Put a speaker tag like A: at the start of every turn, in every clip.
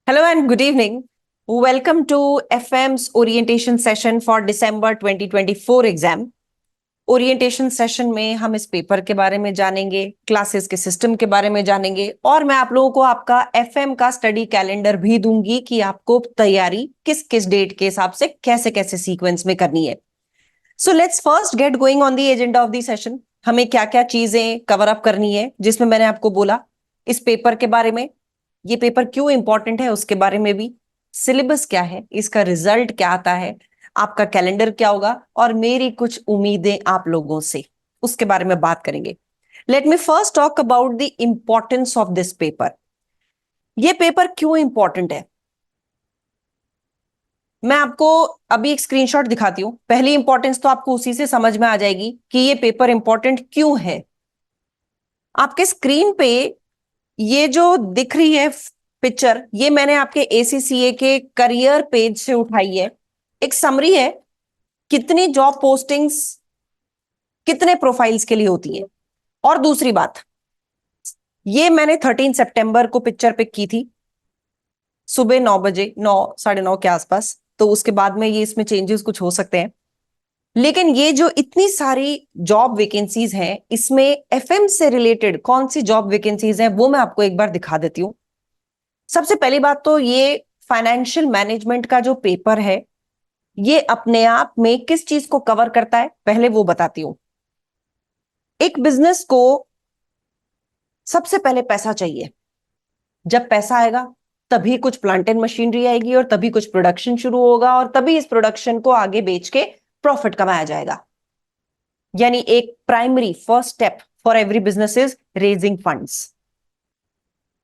A: Hello and good evening. Welcome to FM's orientation session for December 2024 exam. Orientation session में हम इस paper के बारे में जानेंगे, क्लासेस के सिस्टम के बारे में जानेंगे और मैं आप लोगों को आपका एफएम का स्टडी कैलेंडर भी दूंगी कि आपको तैयारी किस किस डेट के हिसाब से कैसे कैसे सीक्वेंस में करनी है। So let's first get going on the agenda of the session. हमें क्या क्या चीजें कवर अप करनी है, जिसमें मैंने आपको बोला इस पेपर के बारे में, ये पेपर क्यों इंपॉर्टेंट है उसके बारे में भी, सिलेबस क्या है, इसका रिजल्ट क्या आता है, आपका कैलेंडर क्या होगा और मेरी कुछ उम्मीदें आप लोगों से, उसके बारे में बात करेंगे। Let me first talk about the importance of this paper. ये पेपर क्यों इंपॉर्टेंट है, मैं आपको अभी एक स्क्रीनशॉट दिखाती हूं। पहली इंपॉर्टेंस तो आपको उसी से समझ में आ जाएगी कि ये पेपर इंपॉर्टेंट क्यों है। आपके स्क्रीन पे ये जो दिख रही है पिक्चर, ये मैंने आपके एसीसीए के करियर पेज से उठाई है। एक समरी है कितनी जॉब पोस्टिंग्स कितने प्रोफाइल्स के लिए होती है। और दूसरी बात, ये मैंने 13 सितंबर को पिक्चर पिक की थी सुबह 9 बजे, 9 साढ़े 9 के आसपास। तो उसके बाद में ये इसमें चेंजेस कुछ हो सकते हैं, लेकिन ये जो इतनी सारी जॉब वैकेंसीज हैं, इसमें एफएम से रिलेटेड कौन सी जॉब वैकेंसीज हैं वो मैं आपको एक बार दिखा देती हूँ। सबसे पहली बात तो ये फाइनेंशियल मैनेजमेंट का जो पेपर है, ये अपने आप में किस चीज को कवर करता है पहले वो बताती हूं। एक बिजनेस को सबसे पहले पैसा चाहिए। जब पैसा आएगा तभी कुछ प्लांट एंड मशीनरी आएगी और तभी कुछ प्रोडक्शन शुरू होगा और तभी इस प्रोडक्शन को आगे बेच के प्रॉफिट कमाया जाएगा। यानी एक primary first step for every business is raising funds.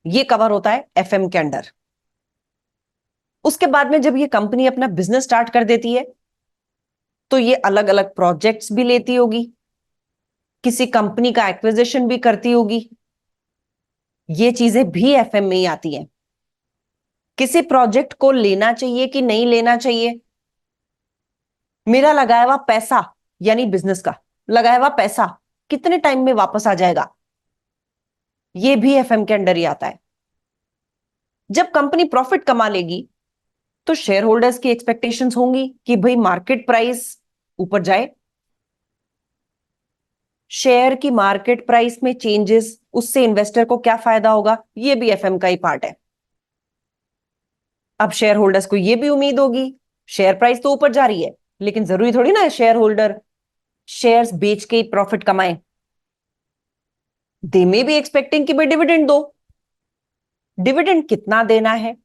A: ये कवर होता है एफएम के अंडर। उसके बाद में जब ये कंपनी अपना बिजनेस स्टार्ट कर देती है तो ये अलग अलग प्रोजेक्ट्स भी लेती होगी, किसी कंपनी का एक्विजिशन भी करती होगी। ये चीजें भी एफएम में ही आती हैं। किसी प्रोजेक्ट को लेना चाहिए कि नहीं लेना चाहिए, मेरा लगाया हुआ पैसा यानी बिजनेस का लगाया हुआ पैसा कितने टाइम में वापस आ जाएगा, ये भी एफएम के अंडर ही आता है। जब कंपनी प्रॉफिट कमा लेगी तो शेयर होल्डर्स की एक्सपेक्टेशंस होंगी कि भाई मार्केट प्राइस ऊपर जाए, शेयर की मार्केट प्राइस में चेंजेस, उससे इन्वेस्टर को क्या फायदा होगा, ये भी एफएम का ही पार्ट है। अब शेयर होल्डर्स को ये भी उम्मीद होगी, शेयर प्राइस तो ऊपर जा रही है, लेकिन जरूरी थोड़ी ना है शेयर होल्डर शेयर्स बेच के प्रॉफिट कमाए। दे मे बी एक्सपेक्टिंग कि भाई डिविडेंड दो। डिविडेंड कितना देना है,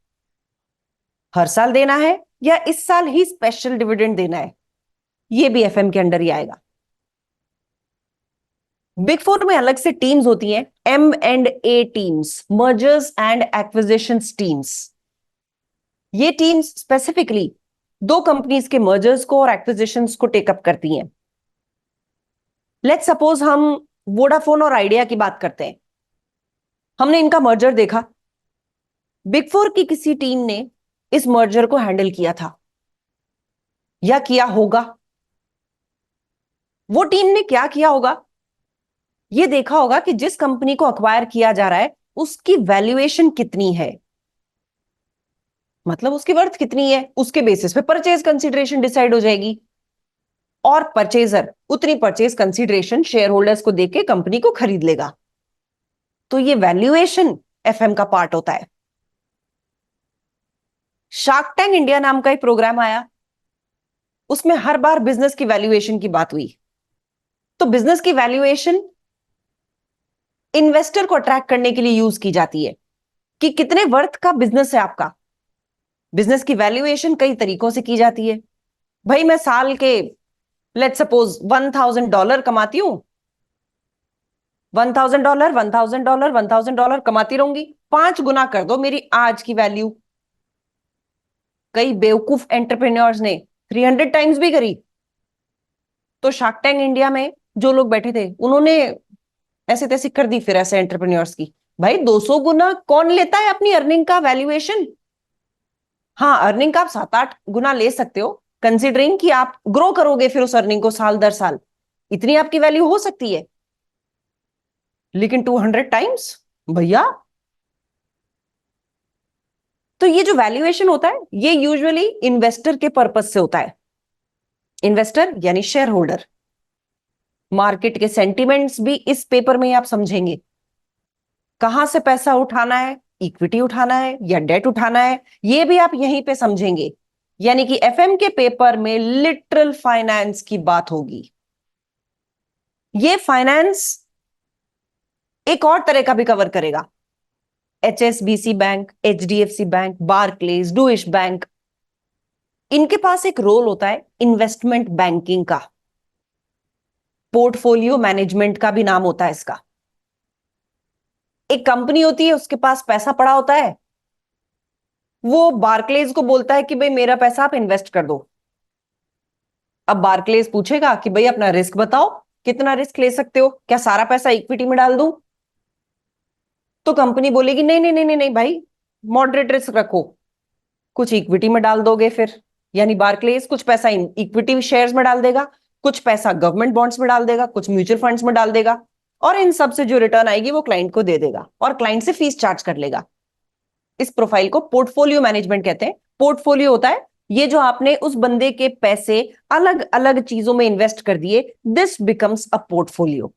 A: हर साल देना है या इस साल ही स्पेशल डिविडेंड देना है, ये भी एफएम के अंडर ही आएगा। बिग फोर में अलग से टीम्स होती हैं, M&A teams, mergers and acquisitions teams. ये टीम्स स्पेसिफिकली दो कंपनीज के मर्जर्स को और एक्विजिशंस को टेकअप करती हैं। लेट्स सपोज हम वोडाफोन और आइडिया की बात करते हैं। हमने इनका मर्जर देखा, बिग फोर की किसी टीम ने इस मर्जर को हैंडल किया था या किया होगा। वो टीम ने क्या किया होगा, ये देखा होगा कि जिस कंपनी को अक्वायर किया जा रहा है उसकी वैल्यूएशन कितनी है, मतलब उसकी वर्थ कितनी है, उसके बेसिस पे परचेज कंसीडरेशन डिसाइड हो जाएगी और परचेजर उतनी परचेज कंसीडरेशन शेयर होल्डर्स को देके कंपनी को खरीद लेगा। तो ये वैल्यूएशन एफएम का पार्ट होता है। शार्क टैंक इंडिया नाम का एक प्रोग्राम आया, उसमें हर बार बिजनेस की वैल्यूएशन की बात हुई। तो बिजनेस की वैल्यूएशन इन्वेस्टर को अट्रैक्ट करने के लिए यूज की जाती है कि कितने वर्थ का बिजनेस है आपका। बिजनेस की वैल्यूएशन कई तरीकों से की जाती है। भाई मैं साल के लेट्स सपोज $1,000 कमाती हूं, $1,000 $1,000 $1,000 कमाती रहूंगी, 5 गुना कर दो मेरी आज की वैल्यू। कई बेवकूफ एंटरप्रेन्योर्स ने 300 टाइम्स भी करी। तो शार्क टैंक इंडिया में जो लोग बैठे थे उन्होंने ऐसे तैसे कर दी फिर ऐसे एंटरप्रेन्योर्स की। भाई 200 गुना कौन लेता है अपनी अर्निंग का वैल्यूएशन। हाँ, अर्निंग का आप 7-8 गुना ले सकते हो, कंसिडरिंग कि आप ग्रो करोगे फिर उस अर्निंग को साल दर साल, इतनी आपकी वैल्यू हो सकती है। लेकिन 200 टाइम्स भैया, तो ये जो वैल्यूएशन होता है ये यूजुअली इन्वेस्टर के पर्पस से होता है। इन्वेस्टर यानी शेयर होल्डर। मार्केट के सेंटिमेंट्स भी इस पेपर में ही आप समझेंगे। कहां से पैसा उठाना है, इक्विटी उठाना है या डेट उठाना है, ये भी आप यहीं पे समझेंगे। यानी कि एफएम के पेपर में लिटरल फाइनेंस की बात होगी। ये फाइनेंस एक और तरह का भी कवर करेगा। HSBC bank, HDFC bank, Barclays, Deutsche bank, इनके पास एक रोल होता है इन्वेस्टमेंट बैंकिंग का। पोर्टफोलियो मैनेजमेंट का भी नाम होता है इसका। एक कंपनी होती है, उसके पास पैसा पड़ा होता है, वो बार्कलेज को बोलता है कि भाई मेरा पैसा आप इन्वेस्ट कर दो। अब बार्कलेज पूछेगा कि भाई अपना रिस्क बताओ, कितना रिस्क ले सकते हो, क्या सारा पैसा इक्विटी में डाल दूं? तो कंपनी बोलेगी नहीं नहीं नहीं नहीं नहीं भाई, मॉडरेट रिस्क रखो, कुछ इक्विटी में डाल दोगे फिर। यानी बार्कलेज कुछ पैसा इक्विटी शेयर्स में डाल देगा, कुछ पैसा गवर्नमेंट बॉन्ड्स में डाल देगा, कुछ म्यूचुअल फंड्स में डाल देगा, और इन सब से जो रिटर्न आएगी वो क्लाइंट को दे देगा और क्लाइंट से फीस चार्ज कर लेगा। इस प्रोफाइल को पोर्टफोलियो मैनेजमेंट कहते हैं। पोर्टफोलियो होता है ये जो आपने उस बंदे के पैसे अलग अलग चीजों में इन्वेस्ट कर दिए, दिस बिकम्स अ पोर्टफोलियो।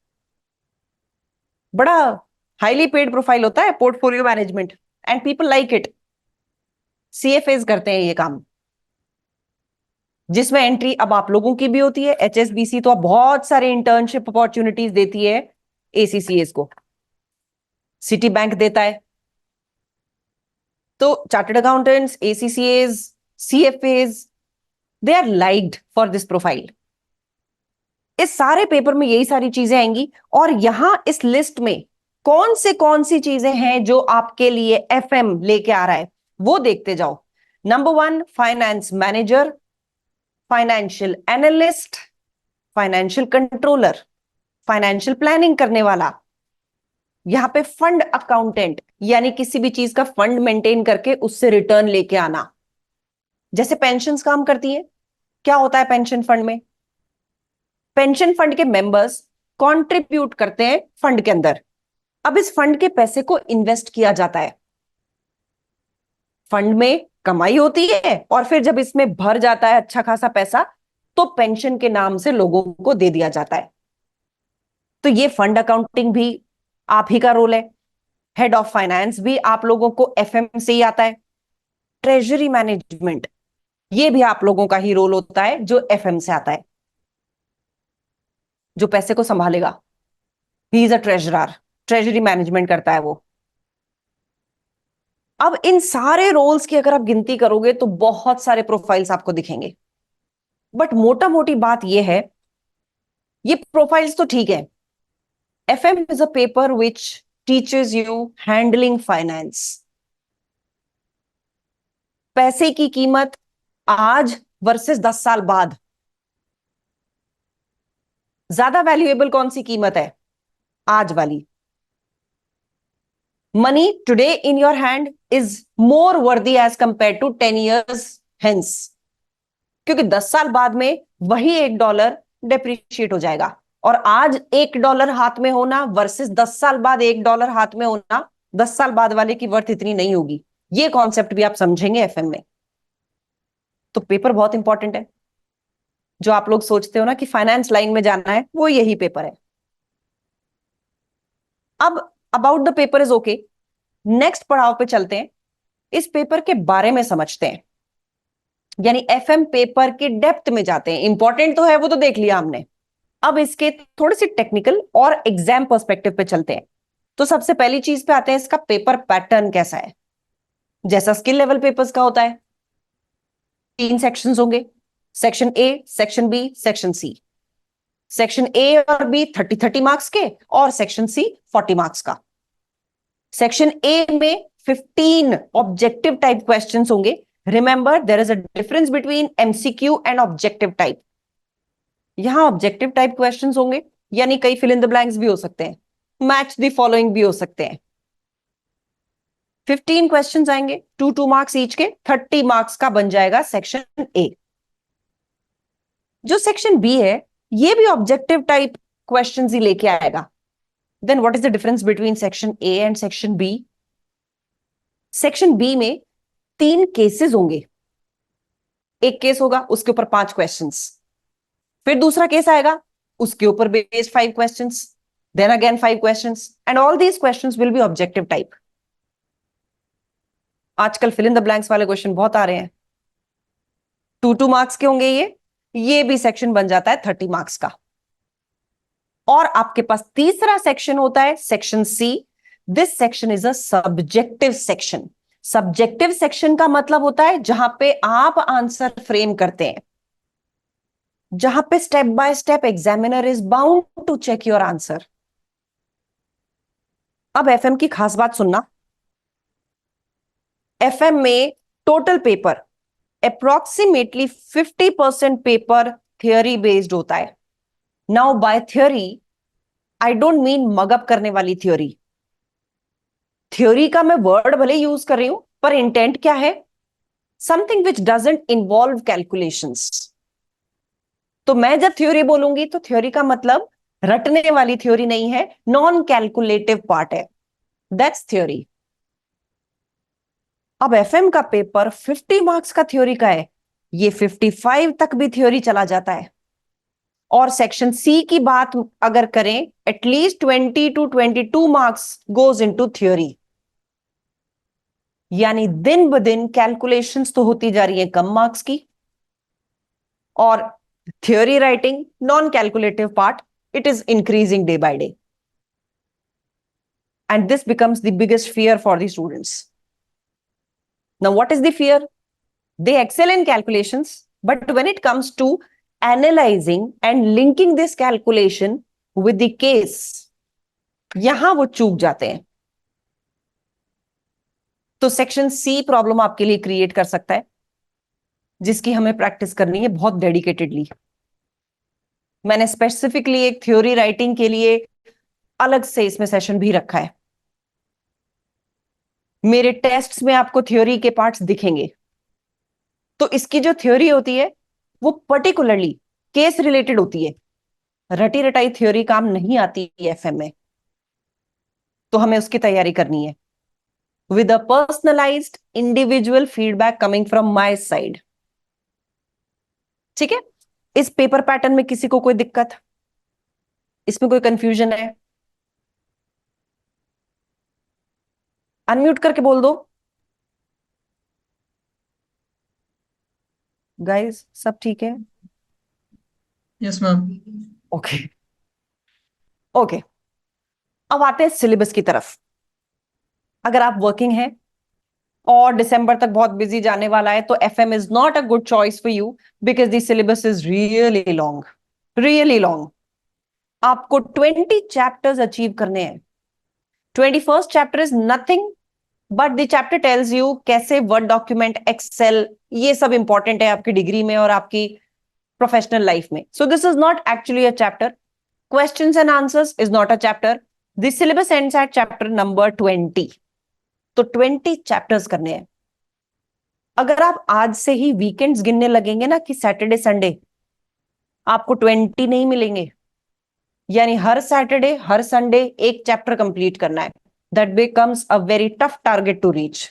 A: बड़ा हाईली पेड प्रोफाइल होता है portfolio management, and people like it. CFS करते हैं ये काम, जिसमें एंट्री अब आप लोगों की भी होती है। एचएसबीसी तो अब बहुत सारे इंटर्नशिप अपॉर्चुनिटीज देती है एसीसीएस को, सिटी बैंक देता है। तो chartered accountants, ACCS, CFS, they are liked for this profile. इस सारे पेपर में यही सारी चीजें आएंगी, और यहां इस लिस्ट में कौन सी चीजें हैं जो आपके लिए एफएम लेके आ रहा है वो देखते जाओ। Number 1, finance manager, financial analyst, financial controller, financial planning करने वाला, यहां पे फंड अकाउंटेंट, यानी किसी भी चीज का फंड मेंटेन करके उससे रिटर्न लेके आना। जैसे पेंशन्स काम करती है, क्या होता है पेंशन फंड में? पेंशन फंड के मेंबर्स कंट्रीब्यूट करते हैं फंड के अंदर। अब इस फंड के पैसे को इन्वेस्ट किया जाता है, फंड में कमाई होती है, और फिर जब इसमें भर जाता है अच्छा खासा पैसा, तो पेंशन के नाम से लोगों को दे दिया जाता है। तो ये फंड अकाउंटिंग भी आप ही का रोल है। हेड ऑफ फाइनेंस भी आप लोगों को एफएम से ही आता है। ट्रेजरी मैनेजमेंट, ये भी आप लोगों का ही रोल होता है जो एफएम से आता है, जो पैसे को संभालेगा। He is a treasurer, treasury management करता है वो। अब इन सारे रोल्स की अगर आप गिनती करोगे तो बहुत सारे प्रोफाइल्स आपको दिखेंगे, बट मोटा मोटी बात यह है, ये प्रोफाइल्स तो ठीक है। FM is a paper which teachers you handling finance. पैसे की कीमत आज वर्सेस 10 साल बाद, ज्यादा वैल्यूएबल कौन सी कीमत है? आज वाली। Money today in your hand is more worthy as compare to 10 years hence, क्योंकि 10 साल बाद में वही $1 डेप्रिशिएट हो जाएगा, और आज $1 हाथ में होना वर्सेस 10 साल बाद $1 हाथ में होना, 10 साल बाद वाले की वर्थ इतनी नहीं होगी। ये कॉन्सेप्ट भी आप समझेंगे एफएम में। तो पेपर बहुत इंपॉर्टेंट है। जो आप लोग सोचते हो ना कि फाइनेंस लाइन में जाना है, वो यही पेपर है। अब about the paper is okay, next पड़ाव पे चलते हैं, इस पेपर के बारे में समझते हैं, यानी एफएम पेपर की डेप्थ में जाते हैं। इंपॉर्टेंट तो है, वो तो देख लिया हमने। अब इसके थोड़े से टेक्निकल और एग्जाम पर्सपेक्टिव पे चलते हैं। तो सबसे पहली चीज पे आते हैं, इसका पेपर पैटर्न कैसा है। जैसा स्किल लेवल पेपर्स का होता है, 3 सेक्शंस होंगे, section A, section B, section C. Section A और बी 30-30 मार्क्स के, और सेक्शन सी 40 मार्क्स का। सेक्शन ए में 15 ऑब्जेक्टिव टाइप क्वेश्चंस होंगे। Remember there is a difference between MCQ and objective type. यहां ऑब्जेक्टिव टाइप क्वेश्चंस होंगे, यानी कई फिल इन द ब्लैंक्स भी हो सकते हैं, मैच द फॉलोइंग भी हो सकते हैं। 15 क्वेश्चंस आएंगे, 2 मार्क्स ईच के, 30 मार्क्स का बन जाएगा सेक्शन ए। जो सेक्शन बी है, ये भी ऑब्जेक्टिव टाइप क्वेश्चंस ही लेके आएगा। Then what is the difference between section A and section B? Section B में 3 केसेस होंगे। एक केस होगा, उसके ऊपर 5 क्वेश्चंस, फिर दूसरा केस आएगा, उसके ऊपर based 5 questions, then again 5 questions, and all these questions will be objective type. आजकल फिल इन द ब्लैंक्स वाले क्वेश्चन बहुत आ रहे हैं, 2 मार्क्स के होंगे ये भी सेक्शन बन जाता है 30 मार्क्स का। और आपके पास तीसरा सेक्शन होता है section C. This section is a subjective section. Subjective section का मतलब होता है जहां पे आप आंसर फ्रेम करते हैं, जहां पे step by step examiner is bound to check your answer. अब एफएम की खास बात सुनना, एफएम में total paper approximately 50% paper theory based होता है। Now by theory I don't mean mug up करने वाली थ्योरी। थ्योरी का मैं वर्ड भले यूज कर रही हूं, पर इंटेंट क्या है? Something which doesn't involve calculations. तो मैं जब थ्योरी बोलूंगी तो थ्योरी का मतलब रटने वाली थ्योरी नहीं है, नॉन कैलकुलेटिव पार्ट है, दैट्स थ्योरी। अब एफएम का पेपर 50 मार्क्स का थ्योरी का है, ये 55 तक भी थ्योरी चला जाता है। और सेक्शन सी की बात अगर करें, at least 20 to 22 marks goes into theory. यानी दिन ब दिन कैलकुलेशंस तो होती जा रही है कम मार्क्स की, और theory writing non calculative part it is increasing day by day, and this becomes the biggest fear for the students. Now what is the fear? They excel in calculations, but when it comes to analyzing and linking this calculation with the case, यहां वो चूक जाते हैं। तो section C problem आपके लिए create कर सकता है, जिसकी हमें प्रैक्टिस करनी है बहुत डेडिकेटेडली। मैंने स्पेसिफिकली एक थ्योरी राइटिंग के लिए अलग से इसमें सेशन भी रखा है। मेरे टेस्ट्स में आपको थ्योरी के पार्ट्स दिखेंगे। तो इसकी जो थ्योरी होती है वो पर्टिकुलरली केस रिलेटेड होती है, रटी रटाई थ्योरी काम नहीं आती एफएम में। तो हमें उसकी तैयारी करनी है with a personalised individual feedback coming from my side. ठीक है? इस पेपर पैटर्न में किसी को कोई दिक्कत, इसमें कोई कंफ्यूजन है? अनम्यूट करके बोल दो गाइस, सब ठीक है?
B: Yes ma'am.
A: ओके ओके, अब आते हैं सिलेबस की तरफ। अगर आप वर्किंग हैं और दिसंबर तक बहुत बिजी जाने वाला है, तो FM is not a good choice for you, because the syllabus is really long, really long. आपको 20 चैप्टर्स अचीव करने हैं। 21st chapter is nothing but the chapter tells you कैसे वर्ड डॉक्यूमेंट, एक्सेल, ये सब इंपॉर्टेंट है आपकी degree में और आपकी प्रोफेशनल लाइफ में। सो this is not actually a chapter. Questions and answers is not a chapter. This syllabus ends at chapter number 20। तो 20 चैप्टर्स करने हैं। अगर आप आज से ही वीकेंड्स गिनने लगेंगे ना कि सैटरडे संडे, आपको 20 नहीं मिलेंगे। यानी हर सैटरडे हर संडे एक चैप्टर कंप्लीट करना है। That becomes a very tough target to reach.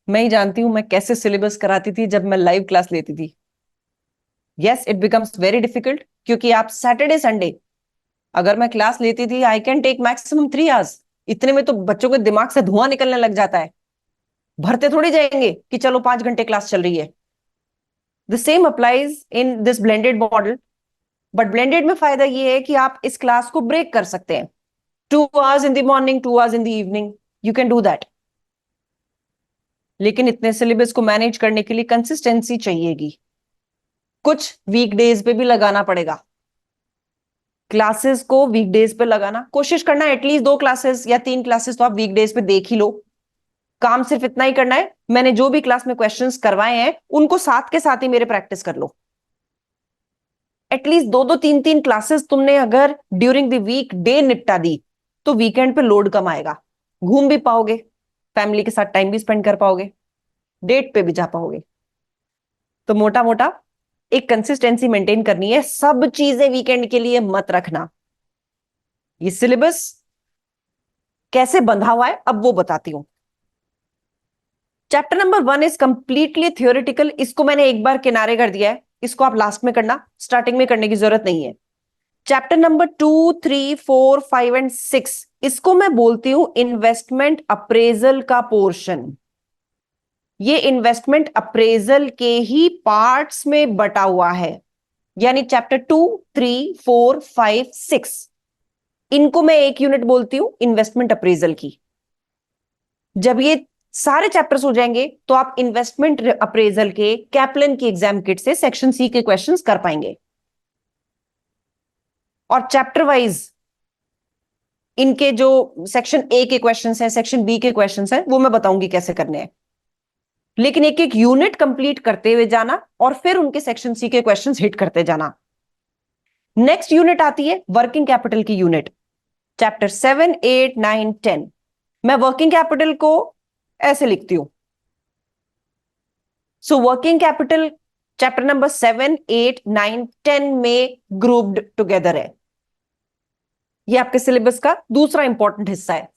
A: मैं ही जानती हूं मैं कैसे सिलेबस कराती थी जब मैं लाइव क्लास लेती थी। Yes, it becomes very difficult, क्योंकि आप सैटरडे संडे, अगर मैं क्लास लेती थी I can take maximum 3 hours. इतने में तो बच्चों के दिमाग से धुआं निकलने लग जाता है। भरते थोड़ी जाएंगे कि चलो 5 घंटे क्लास चल रही है। The same applies in this blended model. But blended में फायदा ये है कि आप इस क्लास को ब्रेक कर सकते हैं। 2 hours in the morning, 2 hours in the evening, you can do that. लेकिन इतने सिलेबस को मैनेज करने के लिए कंसिस्टेंसी चाहिएगी। कुछ वीकडेज पे भी लगाना पड़ेगा। क्लासेस को वीकडेज पे लगाना कोशिश करना, एटलीस्ट 2 क्लासेस या 3 क्लासेस तो आप वीकडेज पे देख ही लो। काम सिर्फ इतना ही करना है, मैंने जो भी क्लास में क्वेश्चंस करवाए हैं उनको साथ के साथ ही मेरे प्रैक्टिस कर लो। एटलीस्ट 2-2, 3-3 क्लासेस तुमने अगर ड्यूरिंग द वीक डे निपटा दी, तो वीकेंड पे लोड कम आएगा। घूम भी पाओगे, फैमिली के साथ टाइम भी स्पेंड कर पाओगे, डेट पे भी जा पाओगे। तो मोटा मोटा एक कंसिस्टेंसी मेंटेन करनी है। सब चीजें वीकेंड के लिए मत रखना। ये सिलेबस कैसे बंधा हुआ है अब वो बताती हूं। Chapter number 1 is completely theoretical, इसको मैंने एक बार किनारे कर दिया है, इसको आप लास्ट में करना, स्टार्टिंग में करने की जरूरत नहीं है। चैप्टर नंबर 2, 3, 4, 5 एंड 6, इसको मैं बोलती हूं इन्वेस्टमेंट अप्रेजल का पोर्शन। ये इन्वेस्टमेंट अप्रेजल के ही पार्ट्स में बटा हुआ है, यानी चैप्टर 2, 3, 4, 5, 6, इनको मैं एक यूनिट बोलती हूं इन्वेस्टमेंट अप्रेजल की। जब ये सारे चैप्टर्स हो जाएंगे तो आप इन्वेस्टमेंट अप्रेजल के कैप्लन की एग्जाम किट से सेक्शन सी के क्वेश्चंस कर पाएंगे। और चैप्टर वाइज इनके जो सेक्शन ए के क्वेश्चंस हैं, सेक्शन बी के क्वेश्चंस हैं, वो मैं बताऊंगी कैसे करने हैं। लेकिन एक एक यूनिट कंप्लीट करते हुए जाना और फिर उनके सेक्शन सी के क्वेश्चंस हिट करते जाना। नेक्स्ट यूनिट आती है वर्किंग कैपिटल की यूनिट, चैप्टर 7, 8, 9, 10। मैं वर्किंग कैपिटल को ऐसे लिखती हूं। So working capital chapter number 7, 8, 9, 10 में ग्रुप्ड टुगेदर है। ये आपके सिलेबस का दूसरा इंपॉर्टेंट हिस्सा है।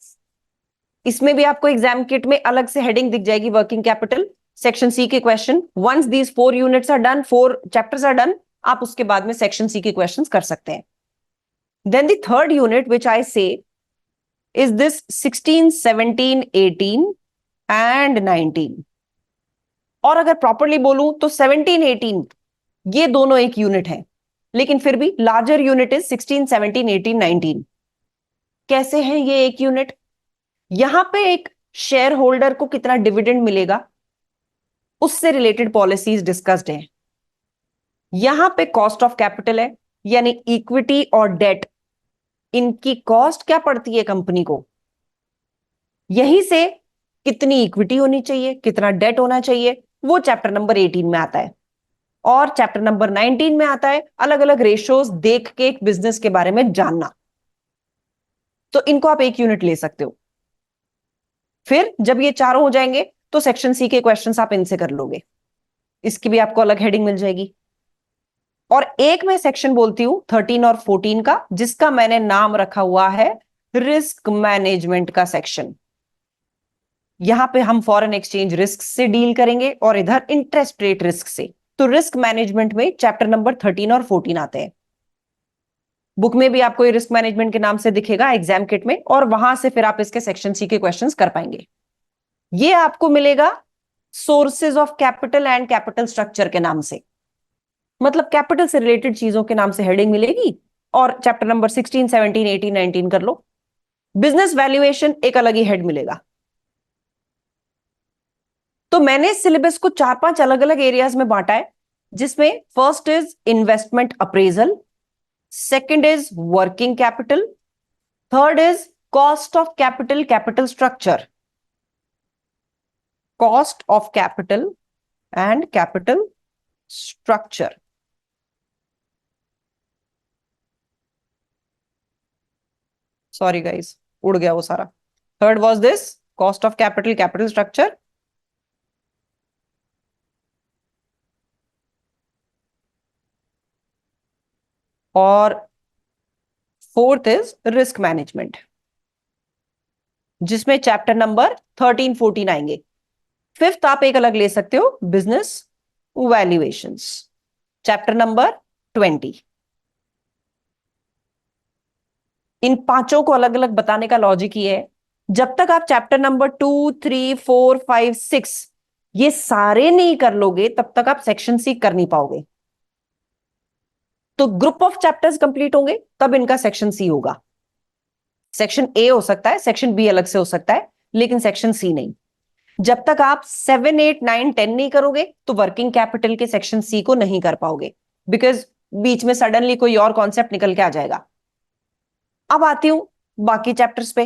A: इसमें भी आपको एग्जाम किट में अलग से हेडिंग दिख जाएगी, वर्किंग कैपिटल सेक्शन सी के question. Once these 4 units are done, 4 chapters are done, आप उसके बाद में सेक्शन सी के क्वेश्चंस कर सकते हैं। Then the third unit which I say is this 16, 17, 18 and 19। और अगर प्रॉपरली बोलूं तो 17, 18 ये दोनों एक यूनिट है, लेकिन फिर भी लार्जर यूनिट इज 16, 17, 18, 19। कैसे हैं ये एक यूनिट? यहां पे एक शेयर होल्डर को कितना डिविडेंड मिलेगा उससे रिलेटेड पॉलिसीज डिस्कस्ड हैं। यहां पे कॉस्ट ऑफ कैपिटल है, यानी इक्विटी और डेट, इनकी कॉस्ट क्या पड़ती है कंपनी को, यहीं से कितनी इक्विटी होनी चाहिए, कितना डेट होना चाहिए, वो चैप्टर नंबर 18 में आता है। और चैप्टर नंबर 19 में आता है अलग अलग रेशियोज देख के एक बिजनेस के बारे में जानना। तो इनको आप एक यूनिट ले सकते हो। फिर जब ये चारों हो जाएंगे तो सेक्शन सी के क्वेश्चंस आप इनसे कर लोगे, इसकी भी आपको अलग हेडिंग मिल जाएगी। और एक मैं सेक्शन बोलती हूं 13 और 14 का, जिसका मैंने नाम रखा हुआ है रिस्क मैनेजमेंट का सेक्शन। यहां पे हम फॉरेन एक्सचेंज रिस्क से डील करेंगे और इधर इंटरेस्ट रेट रिस्क से। तो रिस्क मैनेजमेंट में चैप्टर नंबर 13 और 14 आते हैं। बुक में भी आपको ये रिस्क मैनेजमेंट के नाम से दिखेगा एग्जाम किट में, और वहां से फिर आप इसके सेक्शन सी के क्वेश्चंस कर पाएंगे। ये आपको मिलेगा sources of capital and capital structure के नाम से, मतलब कैपिटल से रिलेटेड चीजों के नाम से हेडिंग मिलेगी। और चैप्टर नंबर 16, 17, 18, 19 कर लो। बिजनेस वैल्यूएशन एक अलग ही हेड मिलेगा। तो मैंने सिलेबस को 4-5 अलग अलग एरियाज में बांटा है, जिसमें first is investment appraisal, second is working capital, third is cost of capital, capital structure, cost of capital and capital structure. Sorry guys, उड़ गया वो सारा। Third was this cost of capital, capital structure, और fourth is risk management, जिसमें chapter number 13, 14 आएंगे। Fifth आप एक अलग ले सकते हो, बिजनेस वैल्यूएशंस, चैप्टर नंबर 20। इन पांचों को अलग अलग बताने का लॉजिक ये है, जब तक आप चैप्टर नंबर 2, 3, 4, 5, 6 ये सारे नहीं कर लोगे तब तक आप सेक्शन सी कर नहीं पाओगे। तो ग्रुप ऑफ चैप्टर्स कंप्लीट होंगे तब इनका सेक्शन सी होगा। सेक्शन ए हो सकता है, सेक्शन बी अलग से हो सकता है, लेकिन सेक्शन सी नहीं। जब तक आप 7, 8, 9, 10 नहीं करोगे तो वर्किंग कैपिटल के सेक्शन सी को नहीं कर पाओगे, बिकॉज बीच में सडनली कोई और कॉन्सेप्ट निकल के आ जाएगा। अब आती हूं बाकी चैप्टर्स पे।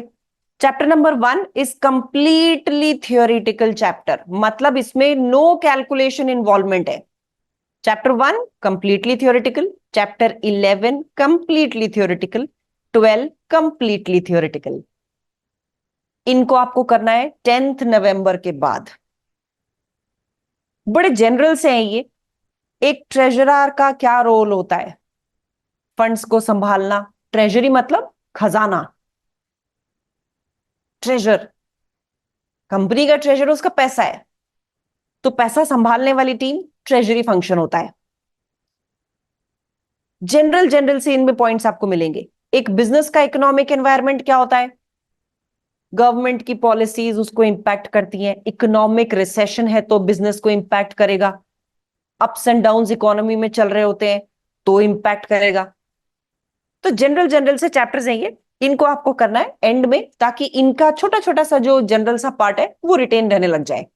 A: Chapter number 1 is completely theoretical chapter, मतलब इसमें नो कैलकुलेशन इन्वॉल्वमेंट है। Chapter 1 completely theoretical, chapter 11 completely theoretical, 12 completely theoretical. इनको आपको करना है 10th नवंबर के बाद। बड़े जनरल से हैं ये। एक ट्रेजरर का क्या रोल होता है? फंड्स को संभालना। ट्रेजरी मतलब खजाना, ट्रेजर, कंपनी का ट्रेजर उसका पैसा है। तो पैसा संभालने वाली टीम ट्रेजरी फंक्शन होता है। जनरल जनरल से इनमें पॉइंट्स आपको मिलेंगे। एक बिजनेस का इकोनॉमिक एनवायरनमेंट क्या होता है? गवर्नमेंट की पॉलिसीज उसको इंपैक्ट करती हैं। इकोनॉमिक रिसेशन है तो बिजनेस को इंपैक्ट करेगा। अप्स एंड डाउन्स इकोनॉमी में चल रहे होते हैं तो इंपैक्ट करेगा। तो जनरल जनरल से चैप्टर्स हैं ये, इनको आपको करना है एंड में, ताकि इनका छोटा छोटा सा जो जनरल सा पार्ट है वो रिटेन रहने लग जाए।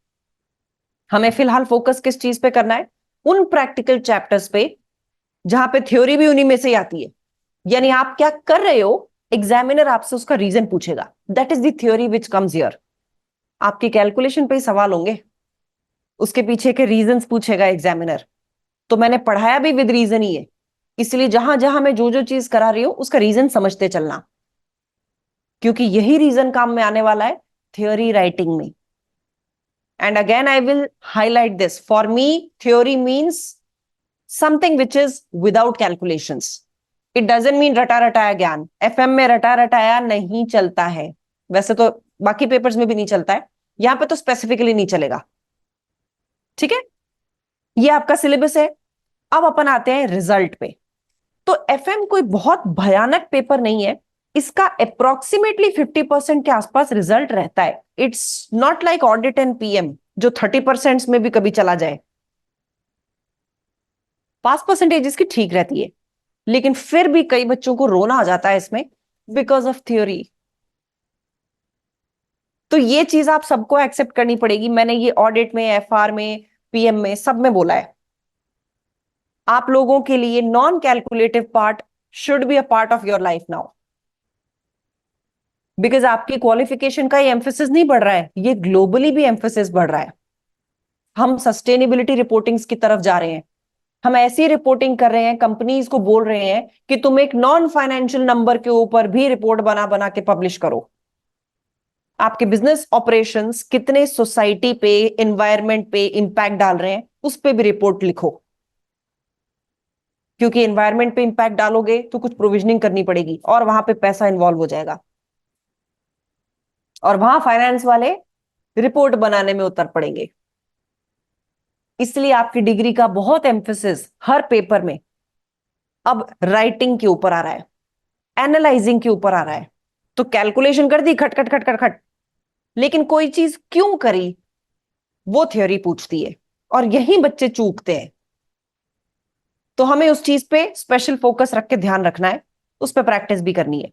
A: हमें फिलहाल फोकस किस चीज पे करना है? उन प्रैक्टिकल चैप्टर्स पे जहां पे थ्योरी भी उन्हीं में से ही आती है। यानी आप क्या कर रहे हो, एग्जामिनर आपसे उसका रीजन पूछेगा। That is the theory which comes here. आपकी कैलकुलेशन पे ही सवाल होंगे, उसके पीछे के रीजंस पूछेगा एग्जामिनर। तो मैंने पढ़ाया भी विद रीजन ही है, इसलिए जहां जहां मैं जो जो चीज करा रही हूं उसका रीजन समझते चलना, क्योंकि यही रीजन काम में आने वाला है थ्योरी राइटिंग में। And again I will highlight this, for me theory means something which is without calculations. It doesn't mean रटा रटाया ज्ञान। एफएम में रटा रटाया नहीं चलता है, वैसे तो बाकी पेपर्स में भी नहीं चलता है, यहां पे तो स्पेसिफिकली नहीं चलेगा। ठीक है, ये आपका सिलेबस है। अब अपन आते हैं रिजल्ट पे। तो एफएम कोई बहुत भयानक पेपर नहीं है, इसका अप्रोक्सीमेटली 50% के आसपास रिजल्ट रहता है। It's not like audit and PM जो 30% में भी कभी चला जाए। पास परसेंटेज इसकी ठीक रहती है, लेकिन फिर भी कई बच्चों को रोना आ जाता है इसमें बिकॉज ऑफ थ्योरी। तो ये चीज आप सबको एक्सेप्ट करनी पड़ेगी। मैंने ये ऑडिट में, एफआर में, पीएम में, सब में बोला है, आप लोगों के लिए non calculative part should be a part of your life now. Because आपकी क्वालिफिकेशन का ये एम्फोसिस नहीं बढ़ रहा है, ये ग्लोबली भी एम्फोसिस बढ़ रहा है। हम सस्टेनेबिलिटी रिपोर्टिंग्स की तरफ जा रहे हैं। हम ऐसी रिपोर्टिंग कर रहे हैं, कंपनीज को बोल रहे हैं कि तुम एक नॉन फाइनेंशियल नंबर के ऊपर भी रिपोर्ट बना बना के पब्लिश करो। आपके बिजनेस ऑपरेशंस कितने सोसाइटी पे, एनवायरनमेंट पे इंपैक्ट डाल रहे हैं, उस पे भी रिपोर्ट लिखो। क्योंकि एनवायरनमेंट पे इंपैक्ट डालोगे तो कुछ प्रोविजनिंग करनी पड़ेगी और वहां पे पैसा इन्वॉल्व हो जाएगा, और वहां फाइनेंस वाले रिपोर्ट बनाने में उतर पड़ेंगे। इसलिए आपकी डिग्री का बहुत एम्फोसिस हर पेपर में अब राइटिंग के ऊपर आ रहा है, एनालाइजिंग के ऊपर आ रहा है। तो कैलकुलेशन कर दी खट खट खट खट खट, लेकिन कोई चीज क्यों करी वो थ्योरी पूछती है, और यही बच्चे चूकते हैं। तो हमें उस चीज पे स्पेशल फोकस रख के ध्यान रखना है, उस पर प्रैक्टिस भी करनी है।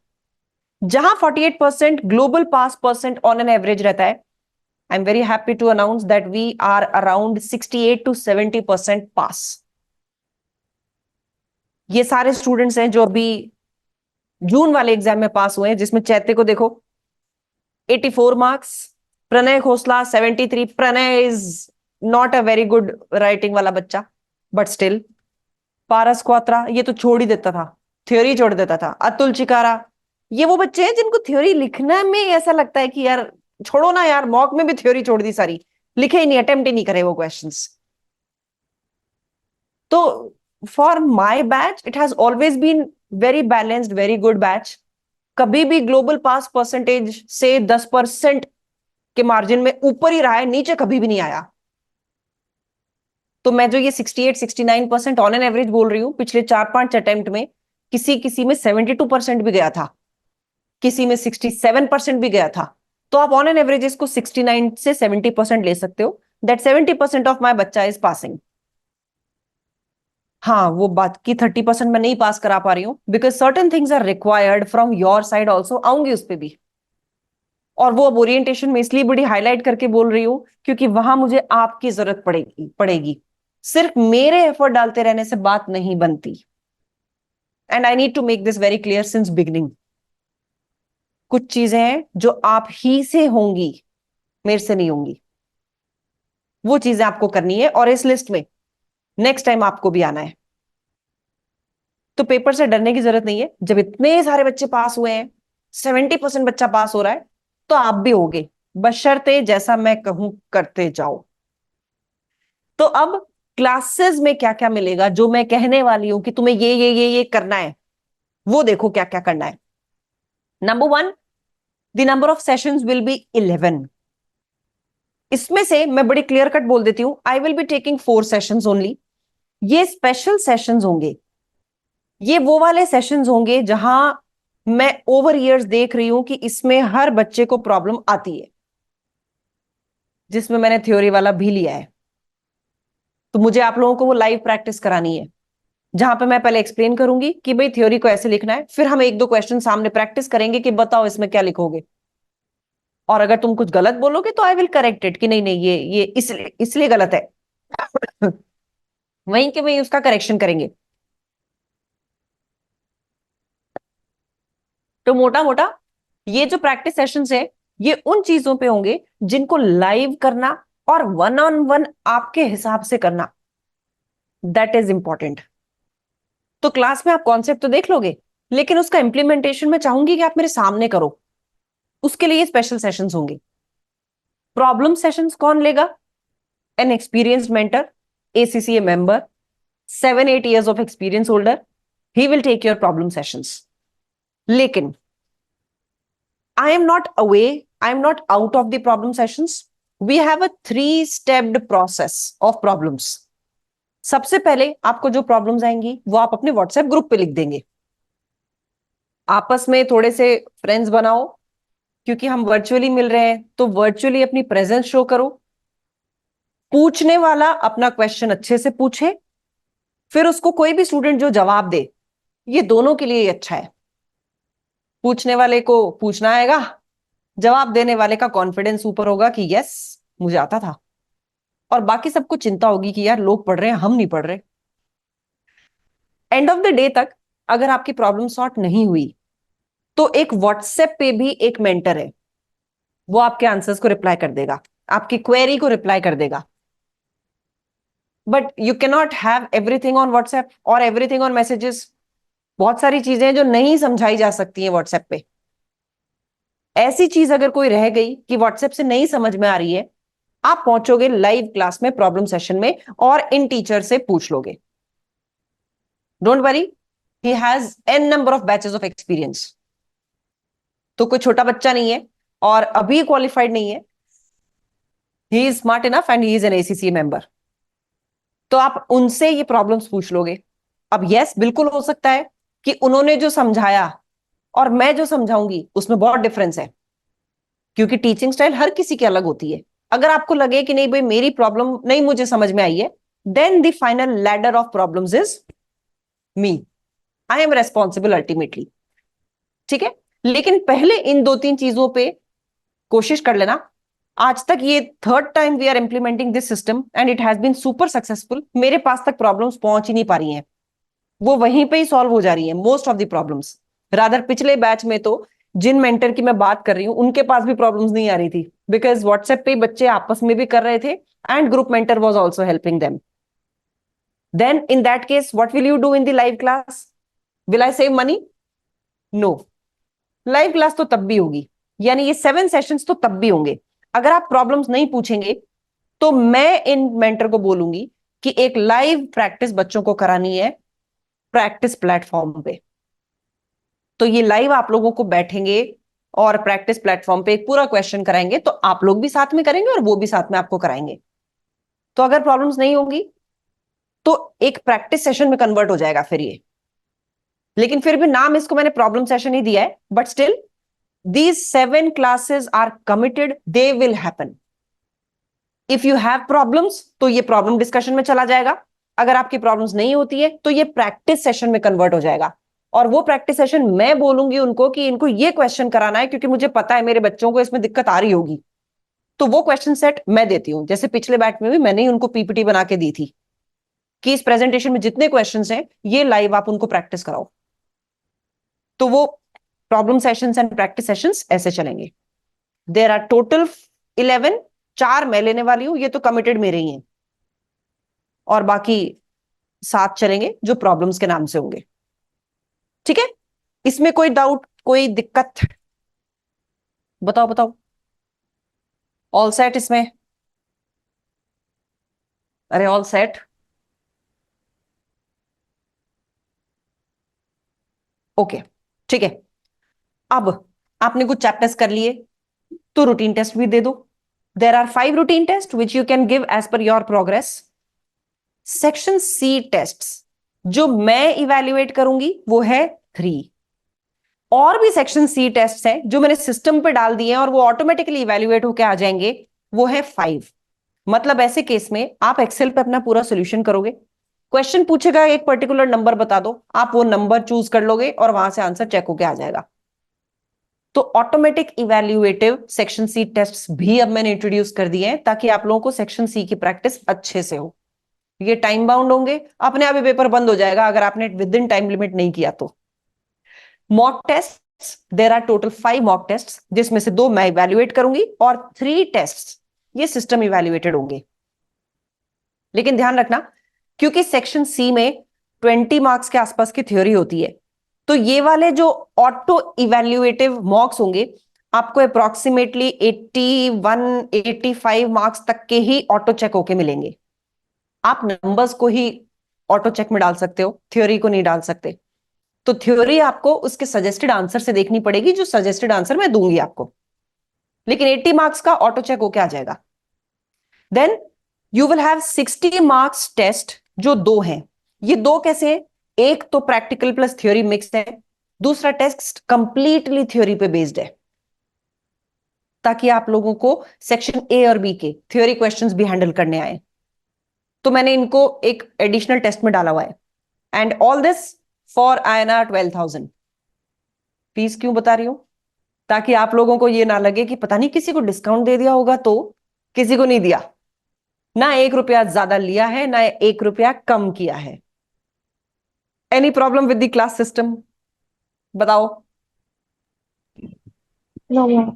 A: जहां 48% global pass percent on an average रहता है, I am very happy to announce that we are around 68 to 70% pass. ये सारे स्टूडेंट्स हैं जो अभी जून वाले एग्जाम में पास हुए हैं, जिसमें चैत्य को देखो 84 marks, Pranay Khosla 73। Pranay is not a very good writing वाला बच्चा, बट स्टिल। पारस क्वात्रा ये तो छोड़ ही देता था, थ्योरी छोड़ देता था। अतुल चिकारा, ये वो बच्चे हैं जिनको थ्योरी लिखने में ऐसा लगता है कि यार छोड़ो ना यार, मॉक में भी थ्योरी छोड़ दी सारी, लिखे ही नहीं, अटेम्प्ट ही नहीं करे वो क्वेश्चंस। तो for my batch it has always been very balanced, very good batch. कभी भी ग्लोबल पास परसेंटेज से 10% के मार्जिन में ऊपर ही रहा है, नीचे कभी भी नहीं आया। तो मैं जो ये 68-69% ऑन एन एवरेज बोल रही हूँ, पिछले 4-5 अटेम्प्ट में किसी किसी में 72% भी गया था, किसी में 67% भी गया था। तो आप ऑन एन एवरेज इसको 69 से 70% ले सकते हो, दैट 70% ऑफ माई बच्चा इज पासिंग। हाँ, वो बात की 30% मैं नहीं पास करा पा रही हूँ, because certain things are required from your side also, आऊंगी उस पर भी। और वो अब ओरिएंटेशन में इसलिए बड़ी हाईलाइट करके बोल रही हूँ क्योंकि वहां मुझे आपकी जरूरत पड़ेगी। सिर्फ मेरे एफर्ट डालते रहने से बात नहीं बनती। And I need to make this very clear since beginning. कुछ चीजें हैं जो आप ही से होंगी, मेरे से नहीं होंगी। वो चीजें आपको करनी है, और इस लिस्ट में नेक्स्ट टाइम आपको भी आना है। तो पेपर से डरने की जरूरत नहीं है। जब इतने सारे बच्चे पास हुए हैं, 70% बच्चा पास हो रहा है, तो आप भी होगे, बशर्ते जैसा मैं कहूं करते जाओ। तो अब क्लासेस में क्या क्या मिलेगा, जो मैं कहने वाली हूं कि तुम्हें ये करना है, वो देखो क्या क्या करना है। Number 1, the number of sessions will be 11। इसमें से मैं बड़ी क्लियर कट बोल देती हूं, I will be taking 4 sessions only. ये स्पेशल सेशंस होंगे, ये वो वाले सेशंस होंगे जहां मैं ओवर ईयर्स देख रही हूं कि इसमें हर बच्चे को प्रॉब्लम आती है, जिसमें मैंने थ्योरी वाला भी लिया है। तो मुझे आप लोगों को वो लाइव प्रैक्टिस करानी है, जहां पे मैं पहले एक्सप्लेन करूंगी कि भाई थ्योरी को ऐसे लिखना है, फिर हम एक दो क्वेश्चन सामने प्रैक्टिस करेंगे कि बताओ इसमें क्या लिखोगे। और अगर तुम कुछ गलत बोलोगे तो आई विल करेक्ट इट कि नहीं नहीं ये इसलिए इसलिए गलत है। वहीं के वहीं उसका करेक्शन करेंगे। तो मोटा मोटा ये जो प्रैक्टिस सेशंस है, ये उन चीजों पे होंगे जिनको लाइव करना और वन ऑन वन आपके हिसाब से करना, दैट इज इंपॉर्टेंट। तो क्लास में आप कॉन्सेप्ट तो देख लोगे, लेकिन उसका इंप्लीमेंटेशन मैं चाहूंगी कि आप मेरे सामने करो। उसके लिए स्पेशल सेशंस होंगे। प्रॉब्लम सेशंस कौन लेगा? N experienced mentor, ACCA member, 7-8 years of experience holder. He will take your problem sessions. लेकिन I am not away, I am not out of the problem sessions. We have a 3-stepped process of problems. सबसे पहले आपको जो problems आएंगी वो आप अपने WhatsApp group पे लिख देंगे। आपस में थोड़े से फ्रेंड्स बनाओ, क्योंकि हम वर्चुअली मिल रहे हैं, तो वर्चुअली अपनी प्रेजेंस शो करो। पूछने वाला अपना क्वेश्चन अच्छे से पूछे, फिर उसको कोई भी स्टूडेंट जो जवाब दे, ये दोनों के लिए अच्छा है। पूछने वाले को पूछना आएगा, जवाब देने वाले का कॉन्फिडेंस ऊपर होगा कि यस मुझे आता था, और बाकी सबको चिंता होगी कि यार लोग पढ़ रहे हैं हम नहीं पढ़ रहे। एंड ऑफ द डे तक अगर आपकी प्रॉब्लम सॉर्ट नहीं हुई, तो एक व्हाट्सएप पे भी एक मेंटर है, वो आपके आंसर्स को रिप्लाई कर देगा, आपकी क्वेरी को रिप्लाई कर देगा। But you cannot have everything on WhatsApp और एवरीथिंग ऑन मैसेजेस। बहुत सारी चीजें जो नहीं समझाई जा सकती हैं व्हाट्सएप पे। ऐसी चीज अगर कोई रह गई कि व्हाट्सएप से नहीं समझ में आ रही है, आप पहुंचोगे लाइव क्लास में प्रॉब्लम सेशन में और इन टीचर से पूछ लोगे। Don't worry, he has an number of batches of experience. तो कोई छोटा बच्चा नहीं है और अभी क्वालिफाइड नहीं है। He is smart enough and he is an ACC member. तो आप उनसे ये प्रॉब्लम्स पूछ लोगे। अब यस बिल्कुल हो सकता है कि उन्होंने जो समझाया और मैं जो समझाऊंगी उसमें बहुत डिफरेंस है, क्योंकि टीचिंग स्टाइल हर किसी की अलग होती है। अगर आपको लगे कि नहीं भाई मेरी प्रॉब्लम नहीं मुझे समझ में आई है, then the final ladder of problems is me. I am responsible ultimately. ठीक है, लेकिन पहले इन 2-3 चीजों पे कोशिश कर लेना। आज तक ये 3rd time we are implementing this system and it has been super successful. मेरे पास तक प्रॉब्लम्स पहुंच ही नहीं पा रही हैं, वो वहीं पे ही सॉल्व हो जा रही है most of the problems. Rather पिछले बैच में तो जिन मेंटर की मैं बात कर रही हूं उनके पास भी प्रॉब्लम्स नहीं आ रही थी, बिकॉज व्हाट्सएप पे बच्चे आपस में भी कर रहे थे and group mentor was also helping them. Then in that case what will you do in the live class? Will I save money? No. Live class तो तब भी होगी, यानी ये 7 सेशंस तो तब भी होंगे। अगर आप प्रॉब्लम्स नहीं पूछेंगे तो मैं इन मेंटर को बोलूंगी कि एक लाइव प्रैक्टिस बच्चों को करानी है प्रैक्टिस प्लेटफॉर्म पे। तो ये लाइव आप लोगों को बैठेंगे और प्रैक्टिस प्लेटफॉर्म पे एक पूरा क्वेश्चन कराएंगे, तो आप लोग भी साथ में करेंगे और वो भी साथ में आपको कराएंगे। तो अगर प्रॉब्लम्स नहीं होंगी तो एक प्रैक्टिस सेशन में कन्वर्ट हो जाएगा फिर ये। लेकिन फिर भी नाम इसको मैंने प्रॉब्लम सेशन ही दिया है, but still these 7 classes are committed, they will happen. If you have problems तो ये प्रॉब्लम डिस्कशन में चला जाएगा। अगर आपकी प्रॉब्लम्स नहीं होती है तो ये प्रैक्टिस सेशन में कन्वर्ट हो जाएगा। और वो प्रैक्टिस सेशन मैं बोलूंगी उनको कि इनको ये क्वेश्चन कराना है, क्योंकि मुझे पता है मेरे बच्चों को इसमें दिक्कत आ रही होगी। तो वो क्वेश्चन सेट मैं देती हूँ। जैसे पिछले बैच में भी मैंने ही उनको पीपीटी बना के दी थी कि इस प्रेजेंटेशन में जितने क्वेश्चन हैं ये लाइव आप उनको प्रैक्टिस कराओ। तो वो problem sessions and practice sessions ऐसे चलेंगे। देर आर टोटल 11। 4 मैं लेने वाली हूं, ये तो कमिटेड मेरे ही हैं, और बाकी 7 चलेंगे जो प्रॉब्लम्स के नाम से होंगे। ठीक है, इसमें कोई डाउट कोई दिक्कत? बताओ बताओ। ऑल सेट इसमें? अरे ऑल सेट। ओके, ठीक है। अब आपने कुछ चैप्टर्स कर लिए तो रूटीन टेस्ट भी दे दो। There are 5 routine tests which you can give as per your progress. Section C tests जो मैं इवैल्यूएट करूंगी वो है 3. और भी सेक्शन सी टेस्ट हैं जो मैंने सिस्टम पे डाल दिए हैं और वो ऑटोमेटिकली इवैल्यूएट होके आ जाएंगे, वो है 5. मतलब ऐसे केस में आप एक्सेल पे अपना पूरा सोल्यूशन करोगे, क्वेश्चन पूछेगा एक पर्टिकुलर नंबर बता दो, आप वो नंबर चूज कर लोगे और वहां से आंसर चेक होके आ जाएगा. तो automatic evaluative section C tests भी अब मैंने इंट्रोड्यूस कर दिए हैं ताकि आप लोगों को सेक्शन सी की प्रैक्टिस अच्छे से हो. ये टाइम बाउंड होंगे, अपने आप ही पेपर बंद हो जाएगा अगर आपने विद इन टाइम लिमिट नहीं किया तो. Mock test, there are total 5 mock test जिसमें से 2 मैं इवैल्यूएट करूंगी और 3 टेस्ट ये सिस्टम इवैल्यूएटेड होंगे. लेकिन ध्यान रखना, क्योंकि सेक्शन सी में 20 मार्क्स के आसपास की थ्योरी होती है, तो ये वाले जो ऑटो इवैल्यूएटिव मॉक्स होंगे आपको अप्रोक्सीमेटली 81 85 मार्क्स तक के ही ऑटो चेक होके मिलेंगे. आप नंबर्स को ही ऑटो चेक में डाल सकते हो, थ्योरी को नहीं डाल सकते. तो थ्योरी आपको उसके सजेस्टेड आंसर से देखनी पड़ेगी, जो सजेस्टेड आंसर मैं दूंगी आपको, लेकिन 80 मार्क्स का ऑटो चेक होके आ जाएगा. Then you will have 60 marks test जो 2 हैं. ये 2 कैसे हैं? एक तो प्रैक्टिकल प्लस थ्योरी मिक्स है, दूसरा टेस्ट कंप्लीटली थ्योरी पे बेस्ड है, ताकि आप लोगों को सेक्शन ए और बी के थ्योरी क्वेश्चंस भी हैंडल करने आए. तो मैंने इनको एक एडिशनल टेस्ट में डाला हुआ है. And all this for INR 12,000. Fees क्यों बता रही हूं? ताकि आप लोगों को ये ना लगे कि पता नहीं किसी को डिस्काउंट दे दिया होगा, तो किसी को नहीं दिया. ना 1 रुपया ज्यादा लिया है, ना 1 रुपया कम किया है. Any problem with the class system? बताओ.
C: No ma'am.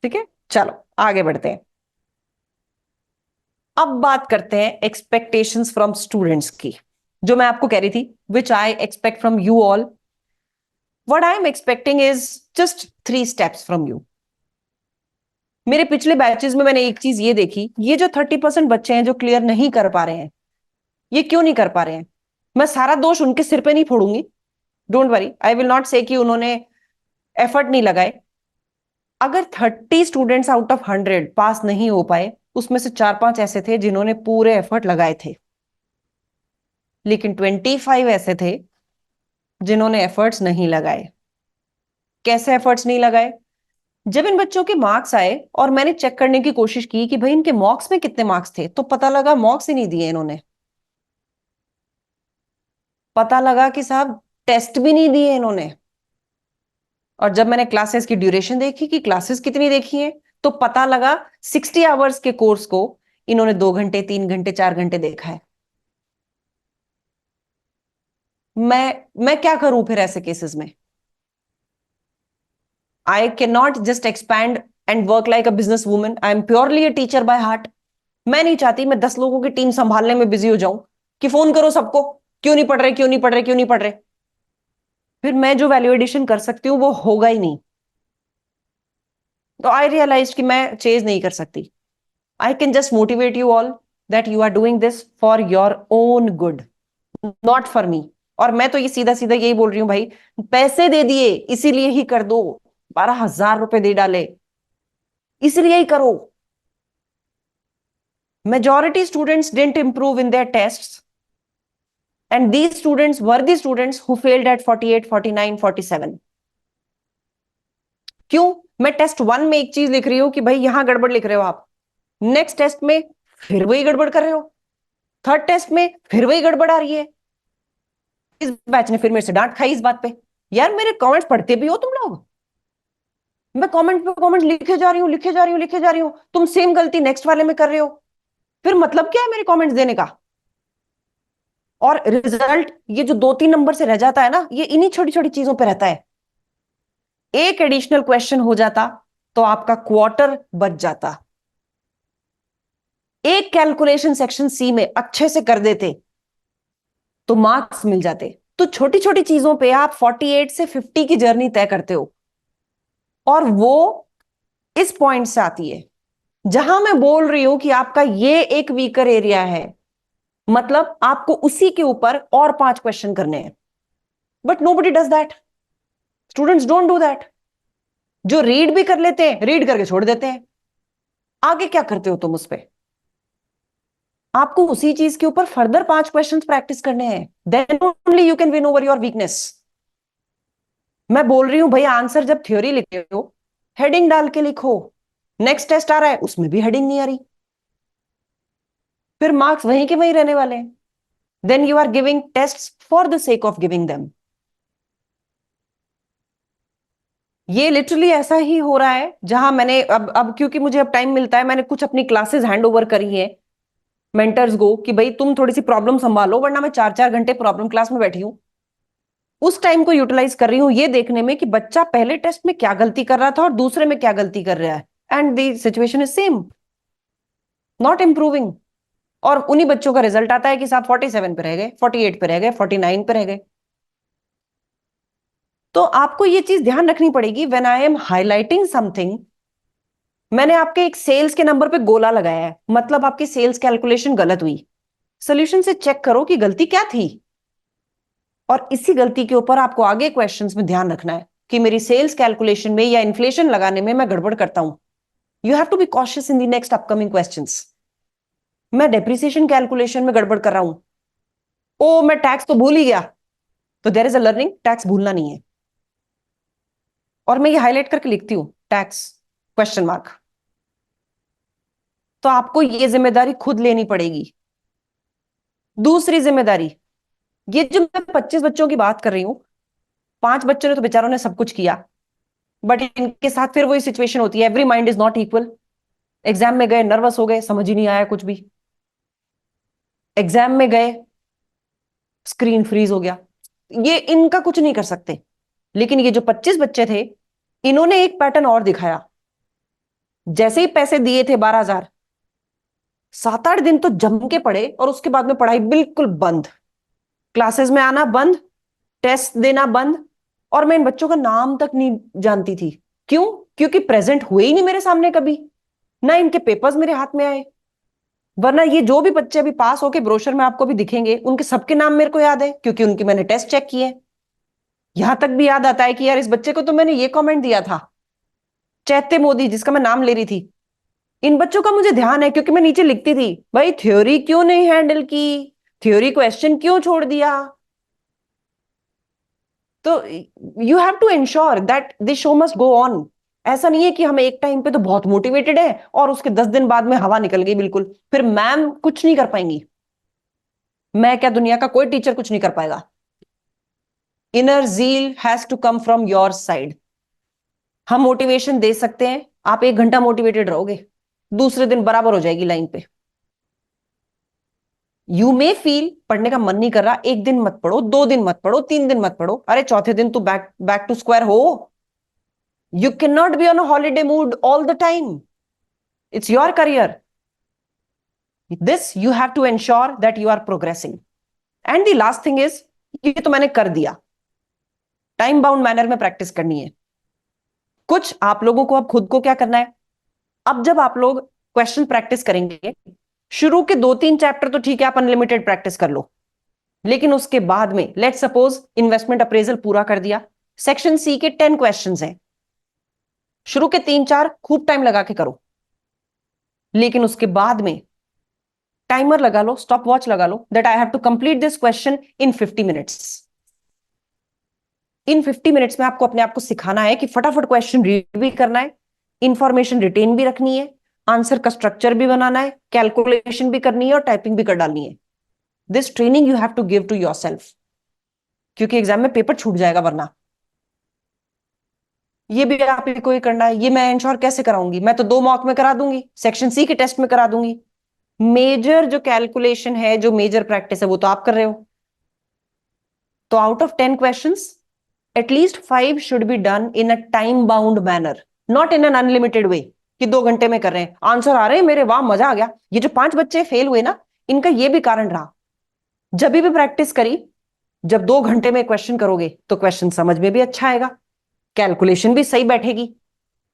A: ठीक है, चलो आगे बढ़ते हैं. अब बात करते हैं एक्सपेक्टेशंस फ्रॉम स्टूडेंट्स की, जो मैं आपको कह रही थी, which I expect from you all. What I am expecting is just 3 steps from you. मेरे पिछले बैचेस में मैंने एक चीज ये देखी, ये जो 30% बच्चे हैं जो क्लियर नहीं कर पा रहे हैं, ये क्यों नहीं कर पा रहे हैं? मैं सारा दोष उनके सिर पे नहीं फोड़ूंगी, don't worry, I will not say कि उन्होंने एफर्ट नहीं लगाए. अगर 30 स्टूडेंट्स आउट ऑफ 100 पास नहीं हो पाए, उसमें से 4-5 ऐसे थे जिन्होंने पूरे एफर्ट लगाए थे, लेकिन 25 ऐसे थे जिन्होंने एफर्ट्स नहीं लगाए. कैसे एफर्ट्स नहीं लगाए? जब इन बच्चों के मार्क्स आए और मैंने चेक करने की कोशिश की कि भाई इनके मॉक्स में कितने मार्क्स थे, तो पता लगा मॉक्स ही नहीं दिए इन्होंने. पता लगा कि साहब टेस्ट भी नहीं दिए इन्होंने. और जब मैंने क्लासेस की ड्यूरेशन देखी कि क्लासेस कितनी देखी हैं, तो पता लगा 60 आवर्स के कोर्स को इन्होंने 2 घंटे 3 घंटे 4 घंटे देखा है. मैं क्या करूं फिर ऐसे केसेस में? I can not just expand and work like a business woman. I am purely a teacher by heart. मैं नहीं चाहती मैं 10 लोगों की टीम संभालने में बिजी हो जाऊं कि फोन करो सबको, क्यों नहीं पढ़ रहे, क्यों नहीं पढ़ रहे, क्यों नहीं पढ़ रहे. फिर मैं जो वैल्यू एडिशन कर सकती हूँ वो होगा ही नहीं. तो आई रियलाइज कि मैं चेज नहीं कर सकती. I can just motivate you all that you are doing this for your own good, not for me. और मैं तो ये सीधा सीधा यही बोल रही हूँ, भाई पैसे दे दिए इसीलिए ही कर दो, 12,000 रुपए दे डाले इसीलिए ही करो. Majority students didn't improve in their tests, and these students were the students who failed at 48, 49, 47. क्यों? मैं टेस्ट 1 में एक चीज लिख रही हूं कि भाई यहां गड़बड़ लिख रहे हो आप, नेक्स्ट टेस्ट में फिर वही गड़बड़ कर रहे हो, थर्ड टेस्ट में फिर वही गड़बड़ आ रही है. इस बैच ने फिर मेरे से डांट खाई इस बात पे. यार मेरे कमेंट्स पढ़ते भी हो तुम लोग? मैं कमेंट पे कमेंट लिखे जा रही हूँ, लिखे जा रही हूँ, लिखे जा रही हूँ, तुम सेम गलती नेक्स्ट वाले में कर रहे हो. फिर मतलब क्या है मेरे कमेंट्स देने का? और रिजल्ट ये जो 2-3 नंबर से रह जाता है ना, ये इन्हीं छोटी छोटी चीजों पे रहता है. एक एडिशनल क्वेश्चन हो जाता तो आपका क्वार्टर बच जाता. एक कैलकुलेशन सेक्शन सी में अच्छे से कर देते तो मार्क्स मिल जाते. तो छोटी छोटी चीजों पे आप 48 से 50 की जर्नी तय करते हो. और वो इस पॉइंट से आती है जहां मैं बोल रही हूं कि आपका ये एक वीकर एरिया है, मतलब आपको उसी के ऊपर और 5 क्वेश्चन करने हैं. But nobody does that. Students don't do that. जो रीड भी कर लेते हैं, रीड करके छोड़ देते हैं. आगे क्या करते हो तुम उस पे? आपको उसी चीज के ऊपर फर्दर 5 क्वेश्चंस प्रैक्टिस करने हैं, then only you can win over your weakness. मैं बोल रही हूं भैया, आंसर जब थ्योरी लिख रहे हो हेडिंग डाल के लिखो। नेक्स्ट टेस्ट आ रहा है, उसमें भी हेडिंग नहीं आ रही, फिर मार्क्स वहीं के वहीं रहने वाले हैं। Then you are giving test for the sake of giving them. ये लिटरली ऐसा ही हो रहा है, जहां मैंने अब क्योंकि मुझे अब टाइम मिलता है, मैंने कुछ अपनी क्लासेस हैंड ओवर करी है मेंटर्स को कि भाई तुम थोड़ी सी प्रॉब्लम संभालो, वरना मैं 4 4 घंटे प्रॉब्लम क्लास में बैठी हूं। उस टाइम को यूटिलाइज कर रही हूँ ये देखने में कि बच्चा पहले टेस्ट में क्या गलती कर रहा था और दूसरे में क्या गलती कर रहा है, and the situation is same, not improving. और उन्हीं बच्चों का रिजल्ट आता है कि साहब 47 पे रह गए, 48 पे रह गए, 49 पे रह गए। तो आपको ये चीज ध्यान रखनी पड़ेगी, when I am highlighting something. मैंने आपके एक सेल्स के नंबर पे गोला लगाया है, मतलब आपकी सेल्स कैलकुलेशन गलत हुई। सोल्यूशन से चेक करो कि गलती क्या थी, और इसी गलती के ऊपर आपको आगे क्वेश्चंस में ध्यान रखना है कि मेरी सेल्स कैलकुलेशन में या इन्फ्लेशन लगाने में मैं गड़बड़ करता हूं। You have to be cautious in the next upcoming questions. मैं डेप्रिसिएशन कैलकुलेशन में गड़बड़ कर रहा हूं, ओ मैं टैक्स तो भूल ही गया, तो there is a learning, tax भूलना नहीं है। और मैं ये हाईलाइट करके लिखती हूँ टैक्स क्वेश्चन मार्क। तो आपको ये जिम्मेदारी खुद लेनी पड़ेगी। दूसरी जिम्मेदारी, ये जो मैं 25 बच्चों की बात कर रही हूँ, 5 बच्चों ने तो बेचारों ने सब कुछ किया, बट इनके साथ फिर वही सिचुएशन होती है, every mind is not equal. Exam में गए, नर्वस हो गए, समझ ही नहीं आया कुछ भी। एग्जाम में गए, स्क्रीन फ्रीज हो गया। ये इनका कुछ नहीं कर सकते। लेकिन ये जो 25 बच्चे थे, इन्होंने एक पैटर्न और दिखाया। जैसे ही पैसे दिए थे 12,000, 7 8 दिन तो जम के पड़े, और उसके बाद में पढ़ाई बिल्कुल बंद, क्लासेस में आना बंद, टेस्ट देना बंद। और मैं इन बच्चों का नाम तक नहीं जानती थी। क्यों? क्योंकि प्रेजेंट हुए ही नहीं मेरे सामने कभी, ना इनके पेपर्स मेरे हाथ में आए। वरना ये जो भी बच्चे अभी पास होके ब्रोशर में आपको भी दिखेंगे, उनके सबके नाम मेरे को याद है, क्योंकि उनके मैंने टेस्ट चेक किए। यहां तक भी याद आता है कि यार इस बच्चे को तो मैंने ये कमेंट दिया था, चैत्य मोदी जिसका मैं नाम ले रही थी। इन बच्चों का मुझे ध्यान है, क्योंकि मैं नीचे लिखती थी भाई थ्योरी क्यों नहीं हैंडल की, थ्योरी क्वेश्चन क्यों छोड़ दिया। तो you have to ensure that this show must go on. ऐसा नहीं है कि हम एक टाइम पे तो बहुत मोटिवेटेड है और उसके 10 दिन बाद में हवा निकल गई बिल्कुल, फिर मैम कुछ नहीं कर पाएंगी। मैं क्या, दुनिया का कोई टीचर कुछ नहीं कर पाएगा। Inner zeal has to come from your side. हम मोटिवेशन दे सकते हैं, आप 1 घंटा मोटिवेटेड रहोगे, दूसरे दिन बराबर हो जाएगी लाइन पे। यू मे फील पढ़ने का मन नहीं कर रहा, 1 दिन मत पढ़ो, 2 दिन मत पढ़ो, 3 दिन मत पढ़ो, अरे चौथे दिन तू बैक बैक टू स्क्वायर हो। You can not be on a holiday mood all the time. It's your career. This you have to ensure that you are progressing. And the last thing is, ये तो मैंने कर दिया, time bound manner में practice करनी है। कुछ आप लोगों को अब खुद को क्या करना है, अब जब आप लोग क्वेश्चन प्रैक्टिस करेंगे, शुरू के 2 3 चैप्टर तो ठीक है, आप अनलिमिटेड प्रैक्टिस कर लो। लेकिन उसके बाद में लेट सपोज इन्वेस्टमेंट अप्रेजल पूरा कर दिया, सेक्शन सी के 10 क्वेश्चंस हैं, शुरू के 3 4 खूब टाइम लगा के करो। लेकिन उसके बाद में टाइमर लगा लो, स्टॉप वॉच लगा लो, that I have to complete this question in 50 minutes. इन 50 मिनट्स में आपको अपने आप को सिखाना है कि फटाफट क्वेश्चन रीड भी करना है, इंफॉर्मेशन रिटेन भी रखनी है, आंसर का स्ट्रक्चर भी बनाना है, कैलकुलेशन भी करनी है और टाइपिंग भी कर डालनी है। This training you have to give to yourself, क्योंकि एग्जाम में पेपर छूट जाएगा वरना। ये भी आप ही को ही करना है। ये मैं इंश्योर कैसे कराऊंगी? मैं तो 2 मॉक में करा दूंगी, सेक्शन सी के टेस्ट में करा दूंगी। मेजर जो कैलकुलेशन है, जो मेजर प्रैक्टिस है, वो तो आप कर रहे हो। तो out of 10 questions, at least 5 should be done in a time bound manner, not in an unlimited way कि 2 घंटे में कर रहे हैं, आंसर आ रहे हैं मेरे, वाह मजा आ गया। ये जो 5 बच्चे फेल हुए ना, इनका ये भी कारण रहा। जब भी प्रैक्टिस करी, जब 2 घंटे में क्वेश्चन करोगे तो क्वेश्चन समझ में भी अच्छा आएगा, कैलकुलेशन भी सही बैठेगी।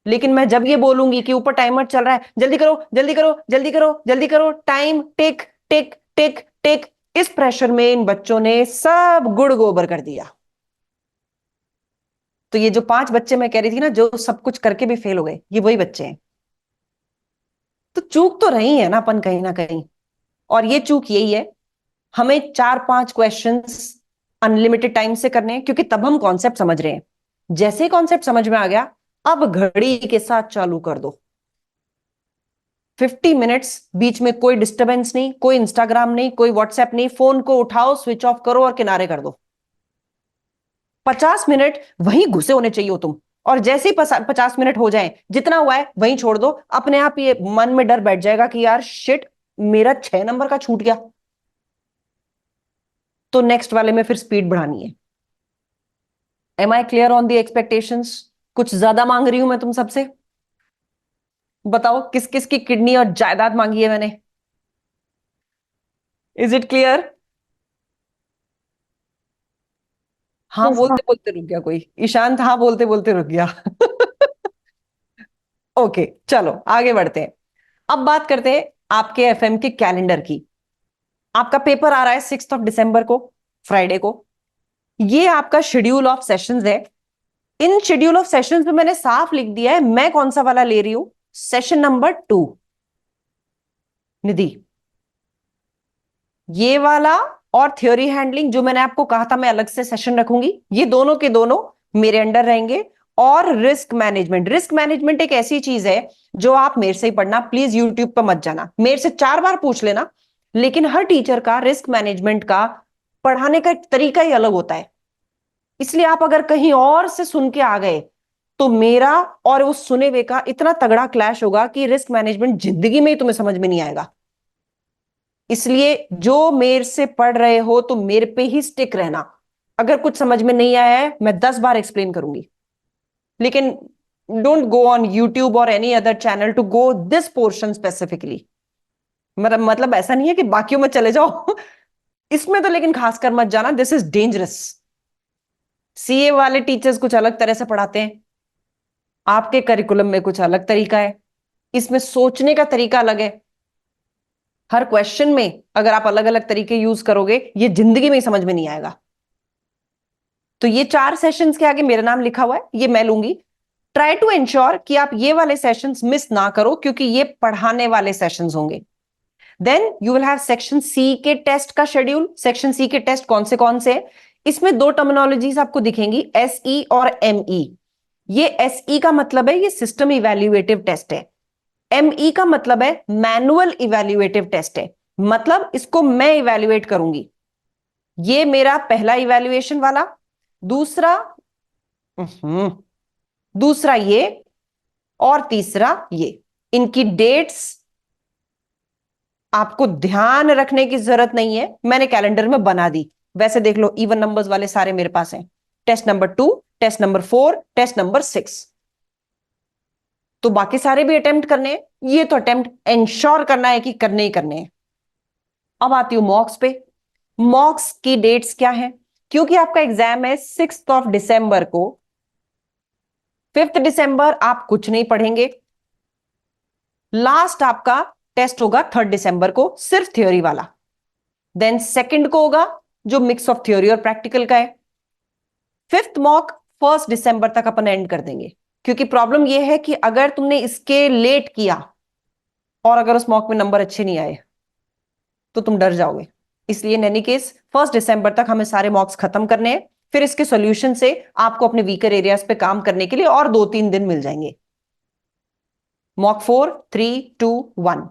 A: लेकिन मैं जब ये बोलूंगी कि ऊपर टाइमर चल रहा है, जल्दी करो जल्दी करो जल्दी करो जल्दी करो, टाइम टिक टिक टिक टिक, इस प्रेशर में इन बच्चों ने सब गुड़ गोबर कर दिया। तो ये जो 5 बच्चे मैं कह रही थी ना, जो सब कुछ करके भी फेल हो गए, ये वही बच्चे हैं। तो चूक तो रही है ना अपन कहीं ना कहीं, और ये चूक यही है, हमें 4-5 क्वेश्चंस अनलिमिटेड टाइम से करने हैं, क्योंकि तब हम कॉन्सेप्ट समझ रहे हैं। जैसे ही कॉन्सेप्ट समझ में आ गया, अब घड़ी के साथ चालू कर दो। 50 मिनट्स, बीच में कोई डिस्टरबेंस नहीं, कोई इंस्टाग्राम नहीं, कोई व्हाट्सएप नहीं, फोन को उठाओ, स्विच ऑफ करो और किनारे कर दो। 50 मिनट वहीं घुसे होने चाहिए हो तुम। और जैसे ही 50 मिनट हो जाए, जितना हुआ है वहीं छोड़ दो, अपने आप ये मन में डर बैठ जाएगा कि यार शिट, मेरा 6 नंबर का छूट गया। तो नेक्स्ट वाले में फिर स्पीड बढ़ानी है। Am I clear on the expectations? कुछ ज्यादा मांग रही हूं मैं तुम सबसे? बताओ किस किस की किडनी और जायदाद मांगी है मैंने? Is it clear? हाँ
C: यस मैम।
A: बोलते बोलते रुक गया कोई, ईशांत हाँ बोलते बोलते रुक गया। ओके चलो आगे बढ़ते हैं। अब बात करते हैं आपके एफएम के कैलेंडर की। आपका पेपर आ रहा है 6 दिसंबर को, फ्राइडे को। ये आपका शेड्यूल ऑफ सेशंस है। इन शेड्यूल ऑफ सेशंस में मैंने साफ लिख दिया है मैं कौन सा वाला ले रही हूं। सेशन नंबर 2, निधि, ये वाला। और थ्योरी हैंडलिंग जो मैंने आपको कहा था मैं अलग से सेशन रखूंगी, ये दोनों के दोनों मेरे अंडर रहेंगे। और रिस्क मैनेजमेंट, रिस्क मैनेजमेंट एक ऐसी चीज है जो आप मेरे से ही पढ़ना, प्लीज यूट्यूब पर मत जाना, मेरे से 4 बार पूछ लेना। लेकिन हर टीचर का रिस्क मैनेजमेंट का पढ़ाने का एक तरीका ही अलग होता है। इसलिए आप अगर कहीं और से सुन के आ गए तो मेरा और उस सुने हुए का इतना तगड़ा क्लैश होगा कि रिस्क मैनेजमेंट जिंदगी में ही तुम्हें समझ में नहीं आएगा। इसलिए जो मेरे से पढ़ रहे हो तो मेरे पे ही स्टिक रहना। अगर कुछ समझ में नहीं आया है मैं 10 बार एक्सप्लेन करूंगी, लेकिन डोंट गो ऑन यूट्यूब और any other channel to go this portion specifically. मतलब ऐसा नहीं है कि बाकियों में चले जाओ। इसमें तो लेकिन खासकर मत जाना, दिस इज डेंजरस। सीए वाले टीचर्स कुछ अलग तरह से पढ़ाते हैं, आपके करिकुलम में कुछ अलग तरीका है, इसमें सोचने का तरीका अलग है। हर क्वेश्चन में अगर आप अलग अलग तरीके यूज करोगे ये जिंदगी में ही समझ में नहीं आएगा। तो ये 4 सेशंस के आगे मेरा नाम लिखा हुआ है, ये मैं लूंगी। ट्राई टू इंश्योर कि आप ये वाले सेशंस मिस ना करो, क्योंकि ये पढ़ाने वाले सेशंस होंगे। Then you will have section C के टेस्ट का शेड्यूल। सेक्शन सी के टेस्ट कौन से हैं? इसमें 2 टर्मिनोलॉजीज आपको दिखेंगी, एसई और एमई। ये एसई का मतलब है ये सिस्टम इवैल्यूएटिव टेस्ट है। एमई का मतलब है मैनुअल इवैल्यूएटिव टेस्ट है, मतलब इसको मैं इवैल्यूएट करूंगी। ये मेरा पहला इवैल्यूएशन वाला। दूसरा दूसरा ये, और तीसरा ये। इनकी डेट्स आपको ध्यान रखने की जरूरत नहीं है, मैंने कैलेंडर में बना दी। वैसे देख लो इवन नंबर्स वाले सारे मेरे पास हैं। Test number 2, test number 4, test number 6। तो बाकी सारे भी अटेम्प्ट करने हैं, ये तो अटेम्प्ट इंश्योर करना है कि करने ही करने हैं। अब आती हूं मॉक्स पे। मॉक्स की डेट्स क्या है? क्योंकि आपका एग्जाम है 6 दिसंबर को, 5 दिसंबर आप कुछ नहीं पढ़ेंगे। लास्ट आपका टेस्ट होगा 3 दिसंबर को, सिर्फ थ्योरी वाला। देन सेकंड को होगा जो मिक्स ऑफ थ्योरी और प्रैक्टिकल का है। फिफ्थ मॉक 1 दिसंबर तक अपन एंड कर देंगे, क्योंकि प्रॉब्लम यह है कि अगर तुमने इसके लेट किया और अगर उस मॉक में नंबर अच्छे नहीं आए तो तुम डर जाओगे। इसलिए इन एनी केस 1 दिसंबर तक हमें सारे मॉक्स खत्म करने हैं। फिर इसके सॉल्यूशन से आपको अपने वीकर एरियाज पे काम करने के लिए और 2-3 दिन मिल जाएंगे। मॉक 4, 3, 2, 1।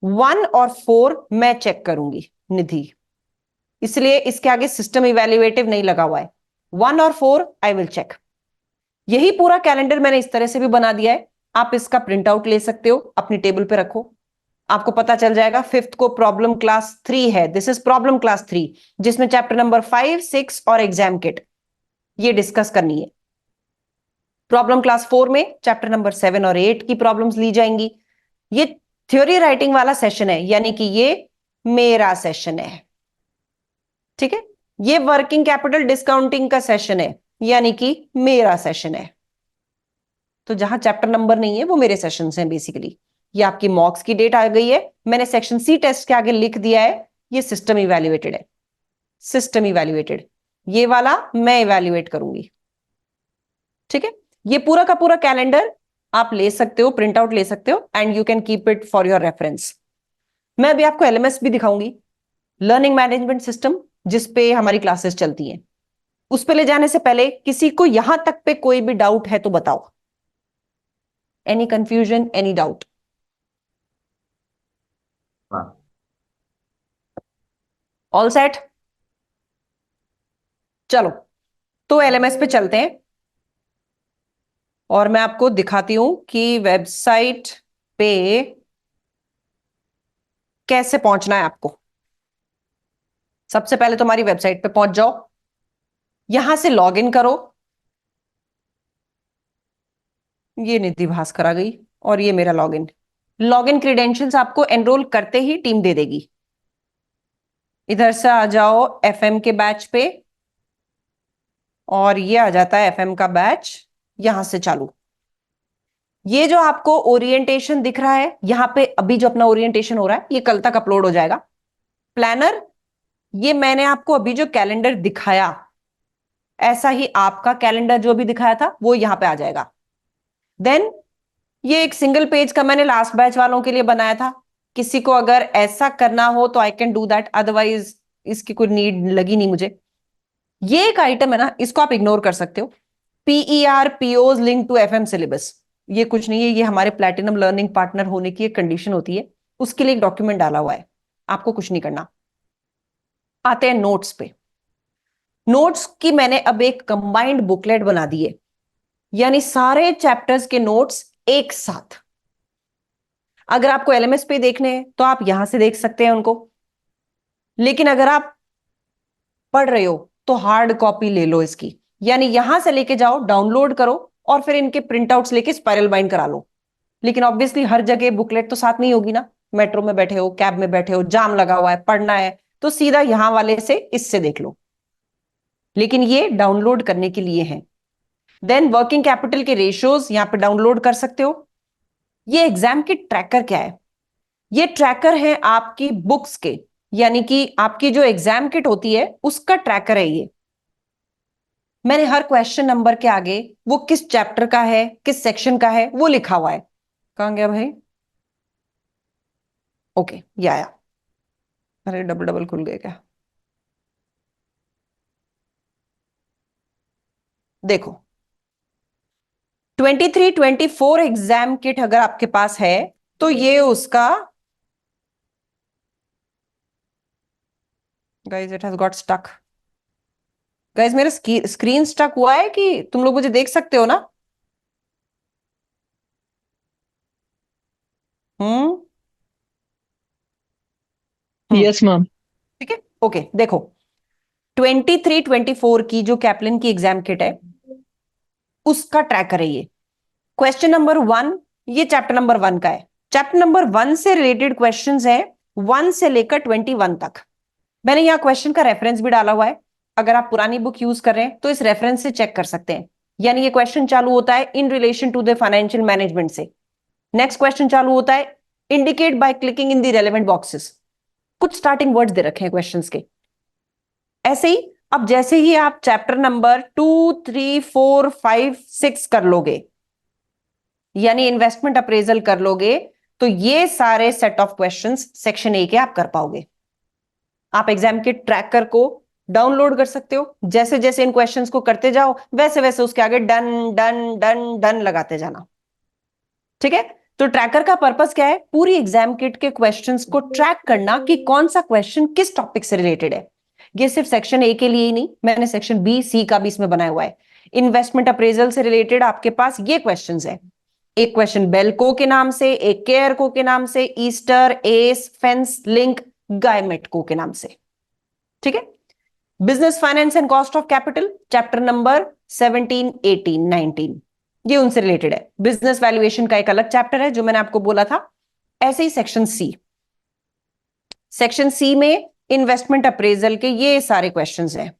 A: 1 और 4 मैं चेक करूंगी निधि, इसलिए इसके आगे सिस्टम इवैल्यूएटिव नहीं लगा हुआ है। 1 और 4 आई विल चेक। यही पूरा कैलेंडर मैंने इस तरह से भी बना दिया है, आप इसका प्रिंट आउट ले सकते हो, अपनी टेबल पे रखो, आपको पता चल जाएगा। फिफ्थ को प्रॉब्लम क्लास 3 है, दिस इज प्रॉब्लम क्लास 3, जिसमें चैप्टर नंबर 5, 6 और एग्जाम किट ये डिस्कस करनी है। प्रॉब्लम क्लास 4 में चैप्टर नंबर 7 और 8 की प्रॉब्लम्स ली जाएंगी। ये थ्योरी राइटिंग वाला सेशन है, यानी कि ये मेरा सेशन है, ठीक है। ये वर्किंग कैपिटल डिस्काउंटिंग का सेशन है, यानी कि मेरा सेशन है। तो जहां चैप्टर नंबर नहीं है वो मेरे सेशंस हैं बेसिकली। ये आपकी मॉक्स की डेट आ गई है, मैंने सेक्शन सी टेस्ट के आगे लिख दिया है ये सिस्टम इवैल्यूएटेड है। सिस्टम इवैल्यूएटेड, ये वाला मैं इवैल्यूएट करूंगी, ठीक है। ये पूरा का पूरा कैलेंडर आप ले सकते हो, प्रिंट आउट ले सकते हो, and you can keep it for your reference. मैं अभी आपको एलएमएस भी दिखाऊंगी, लर्निंग मैनेजमेंट सिस्टम, जिसपे हमारी क्लासेस चलती हैं। उस पे ले जाने से पहले किसी को यहां तक पे कोई भी डाउट है तो बताओ। Any confusion, any doubt? All set? चलो, तो एलएमएस पे चलते हैं और मैं आपको दिखाती हूं कि वेबसाइट पे कैसे पहुंचना है आपको। सबसे पहले तो हमारी वेबसाइट पे पहुंच जाओ, यहां से लॉग इन करो। ये निधि भास्कर आ गई और ये मेरा लॉगिन। लॉगिन क्रीडेंशियल्स आपको एनरोल करते ही टीम दे देगी। इधर से आ जाओ एफएम के बैच पे, और ये आ जाता है एफएम का बैच, यहां से चालू। ये जो आपको ओरिएंटेशन दिख रहा है यहां पे, अभी जो अपना ओरिएंटेशन हो रहा है ये कल तक अपलोड हो जाएगा। प्लानर, ये मैंने आपको अभी जो कैलेंडर दिखाया, ऐसा ही आपका कैलेंडर जो भी दिखाया था वो यहां पे आ जाएगा। देन ये एक सिंगल पेज का मैंने लास्ट बैच वालों के लिए बनाया था। किसी को अगर ऐसा करना हो तो I can do that, otherwise इसकी कोई नीड लगी नहीं मुझे। ये एक आइटम है ना, इसको आप इग्नोर कर सकते हो। PER POs link to FM syllabus, ये कुछ नहीं है, ये हमारे प्लेटिनम लर्निंग पार्टनर होने की एक कंडीशन होती है, उसके लिए एक डॉक्यूमेंट डाला हुआ है, आपको कुछ नहीं करना। आते हैं नोट्स पे। नोट्स की मैंने अब एक कंबाइंड बुकलेट बना दी है, यानी सारे चैप्टर्स के नोट्स एक साथ। अगर आपको एलएमएस पे देखने हैं तो आप यहां से देख सकते हैं उनको, लेकिन अगर आप पढ़ रहे हो तो हार्ड कॉपी ले लो इसकी, यानी यहां से लेके जाओ, डाउनलोड करो और फिर इनके प्रिंट आउट्स लेके स्पाइरल बाइंड करा लो। लेकिन ऑब्वियसली हर जगह बुकलेट तो साथ नहीं होगी ना, मेट्रो में बैठे हो, कैब में बैठे हो, जाम लगा हुआ है, पढ़ना है, तो सीधा यहां वाले से इससे देख लो, लेकिन ये डाउनलोड करने के लिए है। देन वर्किंग कैपिटल के रेशियोज यहां पे डाउनलोड कर सकते हो। ये एग्जाम की ट्रैकर क्या है? ये ट्रैकर है आपकी बुक्स के, यानी कि आपकी जो एग्जाम किट होती है उसका ट्रैकर है ये। मैंने हर क्वेश्चन नंबर के आगे वो किस चैप्टर का है, किस सेक्शन का है, वो लिखा हुआ है। कहां गया भाई? ओके, ये आया। अरे डबल डबल खुल गए क्या? देखो, 23-24 एग्जाम किट अगर आपके पास है तो ये उसका, guys it has got stuck. Guys मेरा स्क्रीन स्टक हुआ है कि तुम लोग मुझे देख सकते हो ना? हम्म हम्म
B: यस मैम।
A: ठीक है, ओके। देखो, 23-24 की जो कैपलिन की एग्जाम किट है उसका ट्रैकर है ये। क्वेश्चन नंबर 1, ये चैप्टर नंबर 1 का है। चैप्टर नंबर 1 से रिलेटेड क्वेश्चंस हैं 1 से लेकर 21 तक। मैंने यहाँ क्वेश्चन का रेफरेंस भी डाला हुआ है, अगर आप पुरानी बुक यूज कर रहे हैं तो इस रेफरेंस से चेक कर सकते हैं। यानी ये क्वेश्चन चालू होता है in relation to the financial management से। नेक्स्ट क्वेश्चन चालू होता है indicate by clicking in the relevant boxes. कुछ स्टार्टिंग वर्ड्स दे रखे हैं क्वेश्चंस के। ऐसे ही अब जैसे ही आप चैप्टर नंबर 2, 3, 4, 5, 6 कर लोगे, यानी इन्वेस्टमेंट अप्रेजल कर लोगे, तो ये सारे set of questions section A के आप कर पाओगे। आप एग्जाम के ट्रैकर को डाउनलोड कर सकते हो, जैसे जैसे इन क्वेश्चंस को करते जाओ वैसे वैसे उसके आगे डन डन डन डन लगाते जाना। ठीक है, तो ट्रैकर का पर्पस क्या है? पूरी एग्जाम किट के क्वेश्चंस को ट्रैक करना कि कौन सा क्वेश्चन किस टॉपिक से रिलेटेड है। ये सिर्फ सेक्शन ए के लिए ही नहीं, मैंने सेक्शन बी सी का भी इसमें बनाया हुआ है। इन्वेस्टमेंट अप्रेजल से रिलेटेड आपके पास ये क्वेश्चंस है। एक क्वेश्चन बेलको के नाम से, एक केयरको के नाम से, ईस्टर, एस, फेंस, लिंक, गायमेटको के नाम से। ठीक है, business finance and cost of capital chapter number 17, 18, 19, ये उनसे रिलेटेड है। बिजनेस वैल्यूएशन का एक अलग चैप्टर है जो मैंने आपको बोला था। ऐसे ही सेक्शन सी, सेक्शन सी में इन्वेस्टमेंट अप्रेजल के ये सारे क्वेश्चंस हैं,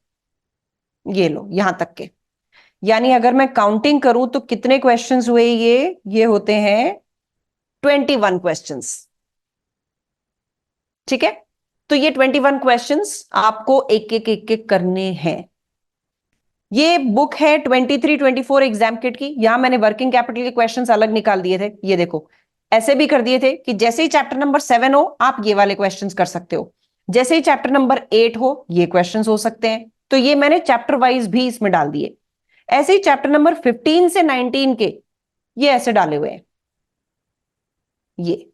A: ये लो यहां तक के। यानी अगर मैं काउंटिंग करूं तो कितने क्वेश्चंस हुए? ये होते हैं 21 क्वेश्चंस। ठीक है, तो ये 21 क्वेश्चंस आपको एक एक एक एक करने हैं। ये बुक है 23-24 एग्जाम किट की। यहां मैंने वर्किंग कैपिटल के क्वेश्चंस अलग निकाल दिए थे। ये देखो, ऐसे भी कर दिए थे कि जैसे ही चैप्टर नंबर 7 हो आप ये वाले क्वेश्चंस कर सकते हो, जैसे ही चैप्टर नंबर 8 हो ये क्वेश्चंस हो सकते हैं। तो ये मैंने चैप्टर वाइज भी इसमें डाल दिए। ऐसे ही चैप्टर नंबर 15 से 19 के ये ऐसे डाले हुए हैं। ये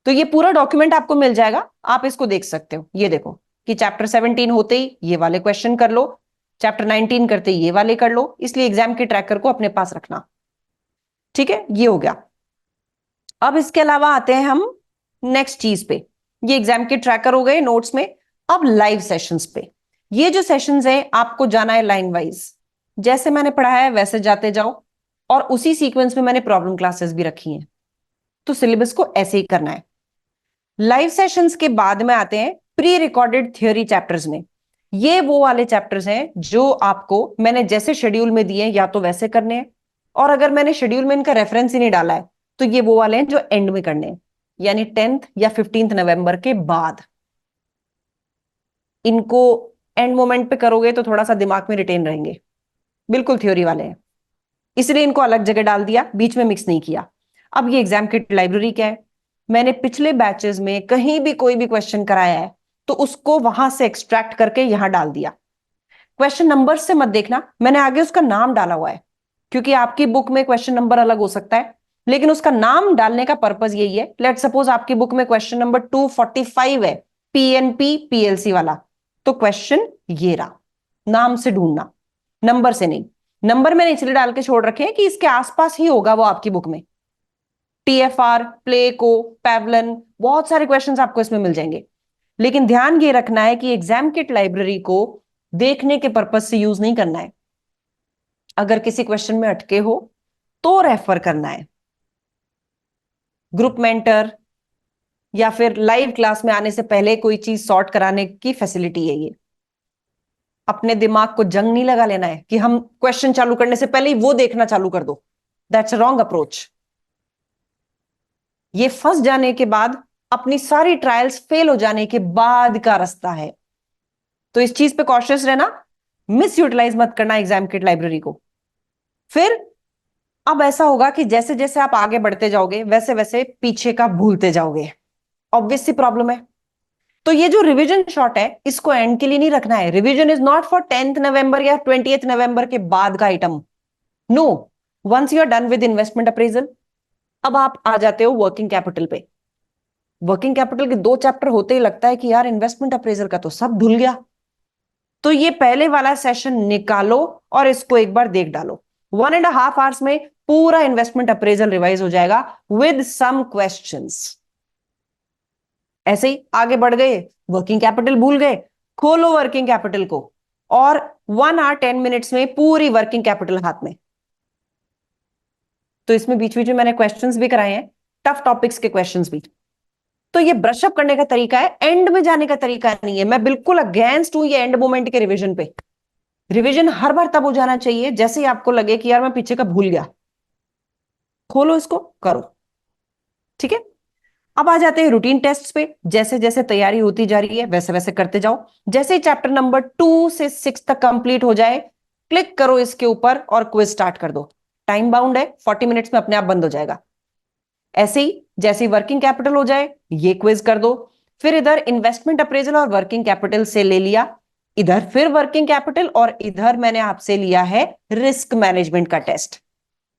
A: तो ये पूरा डॉक्यूमेंट आपको मिल जाएगा, आप इसको देख सकते हो। ये देखो कि चैप्टर 17 होते ही ये वाले क्वेश्चन कर लो, चैप्टर 19 करते ही ये वाले कर लो, इसलिए एग्जाम के ट्रैकर को अपने पास रखना। ठीक है, ये हो गया। अब इसके अलावा आते हैं हम नेक्स्ट चीज पे। ये एग्जाम के ट्रैकर हो गए नोट्स में। अब लाइव सेशंस पे। ये जो सेशंस है आपको जाना है लाइन वाइज, जैसे मैंने पढ़ाया है वैसे जाते जाओ, और उसी सीक्वेंस में मैंने प्रॉब्लम क्लासेस भी रखी हैं, तो सिलेबस को ऐसे ही करना है। लाइव सेशंस के बाद में आते हैं प्री रिकॉर्डेड थ्योरी चैप्टर्स में। ये वो वाले चैप्टर्स हैं जो आपको मैंने जैसे शेड्यूल में दिए या तो वैसे करने हैं, और अगर मैंने शेड्यूल में इनका रेफरेंस ही नहीं डाला है तो ये वो वाले हैं जो एंड में करने हैं, यानी 10th या 15th नवंबर के बाद। इनको एंड मोमेंट पे करोगे तो थोड़ा सा दिमाग में रिटेन रहेंगे, बिल्कुल थ्योरी वाले हैं, इसलिए इनको अलग जगह डाल दिया, बीच में मिक्स नहीं किया। अब ये एग्जाम किट लाइब्रेरी क्या है, मैंने पिछले बैचेस में कहीं भी कोई भी क्वेश्चन कराया है तो उसको वहां से एक्सट्रैक्ट करके यहां डाल दिया। क्वेश्चन नंबर से मत देखना, मैंने आगे उसका नाम डाला हुआ है, क्योंकि आपकी बुक में क्वेश्चन नंबर अलग हो सकता है, लेकिन उसका नाम डालने का पर्पज यही है। लेट सपोज आपकी बुक में क्वेश्चन नंबर 245 है, पीएनपी पीएलसी वाला, तो क्वेश्चन ये रहा, नाम से ढूंढना, नंबर से नहीं। नंबर मैंने इसलिए डाल के छोड़ रखे हैं कि इसके आसपास ही होगा वो आपकी बुक में। टीएफआर, प्लेको, पैवलन, बहुत सारे क्वेश्चंस आपको इसमें मिल जाएंगे। लेकिन ध्यान ये रखना है कि एग्जाम किट लाइब्रेरी को देखने के पर्पज से यूज नहीं करना है। अगर किसी क्वेश्चन में अटके हो तो रेफर करना है। ग्रुप मेंटर या फिर लाइव क्लास में आने से पहले कोई चीज सॉर्ट कराने की फैसिलिटी है ये। अपने दिमाग को जंग नहीं लगा लेना है कि हम क्वेश्चन चालू करने से पहले ही वो देखना चालू कर दो। That's a wrong approach. ये फंस जाने के बाद, अपनी सारी ट्रायल्स फेल हो जाने के बाद का रास्ता है। तो इस चीज पे कॉशियस रहना, मिस यूटिलाइज मत करना एग्जाम किट लाइब्रेरी को। फिर अब ऐसा होगा कि जैसे जैसे आप आगे बढ़ते जाओगे वैसे वैसे पीछे का भूलते जाओगे। ऑब्वियस सी प्रॉब्लम है। तो ये जो रिवीजन शॉट है इसको एंड के लिए नहीं रखना है। Revision is not for 10th November या 20th नवंबर के बाद का item. No, once you are done with investment appraisal, अब आप आ जाते हो वर्किंग कैपिटल पे। वर्किंग कैपिटल के 2 चैप्टर होते ही लगता है कि यार इन्वेस्टमेंट अप्रेजल का तो सब धुल गया। तो ये पहले वाला सेशन निकालो और इसको एक बार देख डालो। 1.5 आवर्स में पूरा इन्वेस्टमेंट अप्रेजल रिवाइज हो जाएगा विद सम क्वेश्चंस। ऐसे ही आगे बढ़ गए, वर्किंग कैपिटल भूल गए, खोलो वर्किंग कैपिटल को, और 1 hour 10 minutes में पूरी वर्किंग कैपिटल हाथ में। तो इसमें बीच बीच में मैंने क्वेश्चंस भी कराए हैं, टफ टॉपिक्स के क्वेश्चंस भी। तो ये ब्रशअप करने का तरीका है, एंड में जाने का तरीका नहीं है। मैं बिल्कुल अगेंस्ट हूं ये एंड मोमेंट के रिवीजन पे। रिवीजन हर बार तब हो जाना चाहिए जैसे ही आपको लगे कि यार मैं पीछे का भूल गया, खोलो इसको करो। ठीक है, अब आ जाते हैं रूटीन टेस्ट्स पे। जैसे जैसे तैयारी होती जा रही है वैसे वैसे करते जाओ। जैसे ही चैप्टर नंबर 2 से 6 तक कंप्लीट हो जाए, क्लिक करो इसके ऊपर और क्विज स्टार्ट कर दो। टाइम बाउंड है, 40 मिनट्स में अपने आप बंद हो जाएगा। ऐसे ही जैसे ही वर्किंग कैपिटल हो जाए ये क्विज कर दो। फिर इधर इन्वेस्टमेंट अप्रेजल और वर्किंग कैपिटल से ले लिया, इधर फिर वर्किंग कैपिटल, और इधर मैंने आपसे लिया है रिस्क मैनेजमेंट का टेस्ट।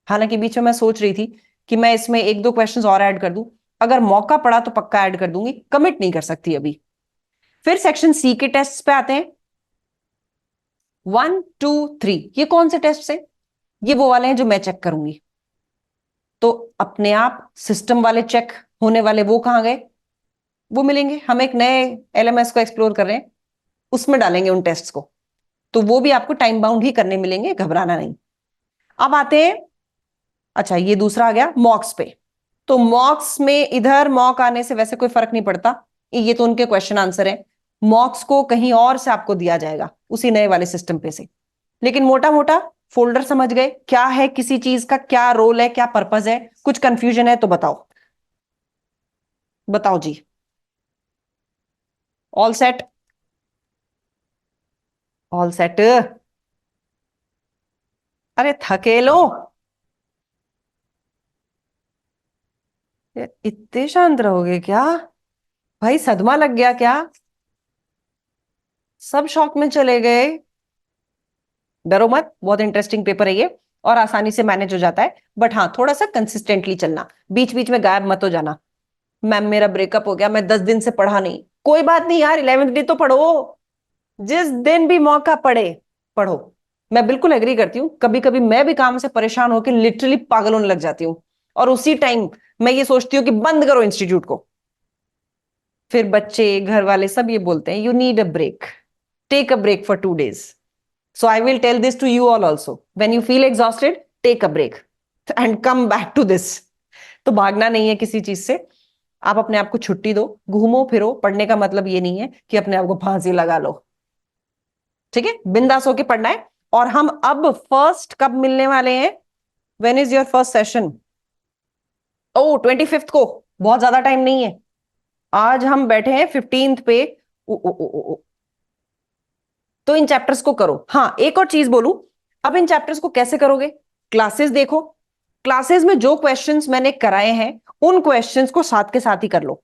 A: हालांकि बीच में मैं सोच रही थी कि मैं इसमें 1-2 क्वेश्चंस और ऐड कर दूं, अगर मौका पड़ा तो पक्का ऐड कर दूंगी, कमिट नहीं कर सकती अभी। फिर सेक्शन सी के टेस्ट पे आते हैं। 1, 2, 3 ये कौन से टेस्ट है, ये वो वाले हैं जो मैं चेक करूंगी। तो अपने आप सिस्टम वाले चेक होने वाले वो कहां गए, वो मिलेंगे। हम एक नए एलएमएस को एक्सप्लोर कर रहे हैं, उसमें डालेंगे उन टेस्ट को, तो वो भी आपको टाइम बाउंड ही करने मिलेंगे, घबराना नहीं। अब आते हैं, अच्छा ये दूसरा आ गया मॉक्स पे। तो मॉक्स में इधर मॉक आने से वैसे कोई फर्क नहीं पड़ता, ये तो उनके क्वेश्चन आंसर है। मॉक्स को कहीं और से आपको दिया जाएगा उसी नए वाले सिस्टम पे से। लेकिन मोटा मोटा फोल्डर समझ गए क्या है, किसी चीज का क्या रोल है, क्या पर्पज है। कुछ कंफ्यूजन है तो बताओ, बताओ जी। All set? All set. अरे थकेलो, इतने शांत रहोगे क्या? भाई सदमा लग गया क्या? सब शॉक में चले गए? डरो मत, बहुत इंटरेस्टिंग पेपर है ये, और आसानी से मैनेज हो जाता है। बट हाँ, थोड़ा सा कंसिस्टेंटली चलना, बीच बीच में गायब मत हो जाना। मैम मेरा ब्रेकअप हो गया, मैं 10 दिन से पढ़ा नहीं। कोई बात नहीं यार, 11th डे तो पढ़ो। जिस दिन भी मौका पड़े पढ़ो। मैं बिल्कुल एग्री करती हूँ, कभी कभी मैं भी काम से परेशान होकर लिटरली पागल होने लग जाती हूँ, और उसी टाइम मैं ये सोचती हूँ कि बंद करो इंस्टीट्यूट को। फिर बच्चे, घर वाले सब ये बोलते हैं you need a break, take a break for 2 days. So I will tell this to you all also. When you feel exhausted, take a break and come back to this. तो भागना नहीं है किसी चीज से। आप अपने आप को छुट्टी दो, घूमो फिरो। पढ़ने का मतलब ये नहीं है कि अपने आप को फांसी लगा लो। ठीक है, बिंदास होके पढ़ना है। और हम अब फर्स्ट कब मिलने वाले हैं? When is your first session? Oh 25th को। बहुत ज्यादा टाइम नहीं है। आज हम बैठे हैं 15th पे। ओ, ओ, ओ, ओ, ओ। तो इन चैप्टर्स को करो। हाँ, एक और चीज बोलूं, अब इन चैप्टर्स को कैसे करोगे? क्लासेस देखो, क्लासेस में जो क्वेश्चंस मैंने कराए हैं उन क्वेश्चंस को साथ के साथ ही कर लो।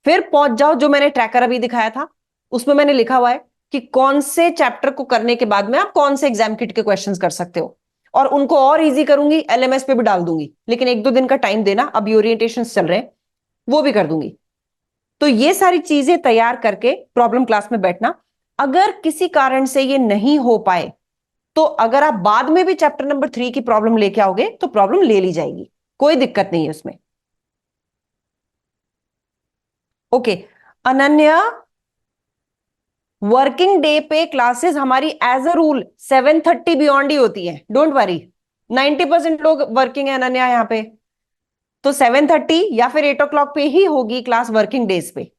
A: फिर पहुंच जाओ, जो मैंने ट्रैकर अभी दिखाया था उसमें मैंने लिखा हुआ है कि कौन से चैप्टर को करने के बाद में आप कौन से एग्जाम किट के क्वेश्चंस कर सकते हो, और उनको और इजी करूंगी, एलएमएस पे भी डाल दूंगी। लेकिन 1-2 दिन का टाइम देना, अभी ओरिएंटेशन चल रहे हैं, वो भी कर दूंगी। तो ये सारी चीजें तैयार करके प्रॉब्लम क्लास में बैठना। अगर किसी कारण से ये नहीं हो पाए, तो अगर आप बाद में भी चैप्टर नंबर 3 की प्रॉब्लम लेके आओगे तो प्रॉब्लम ले ली जाएगी, कोई दिक्कत नहीं है उसमें। ओके अनन्या, वर्किंग डे पे क्लासेस हमारी एज अ रूल 7:30 बियॉन्ड ही होती है, डोंट वरी। 90% लोग वर्किंग है अनन्या यहाँ पे। तो 7:30 या फिर 8 o'clock पे ही होगी क्लास वर्किंग डेज पे।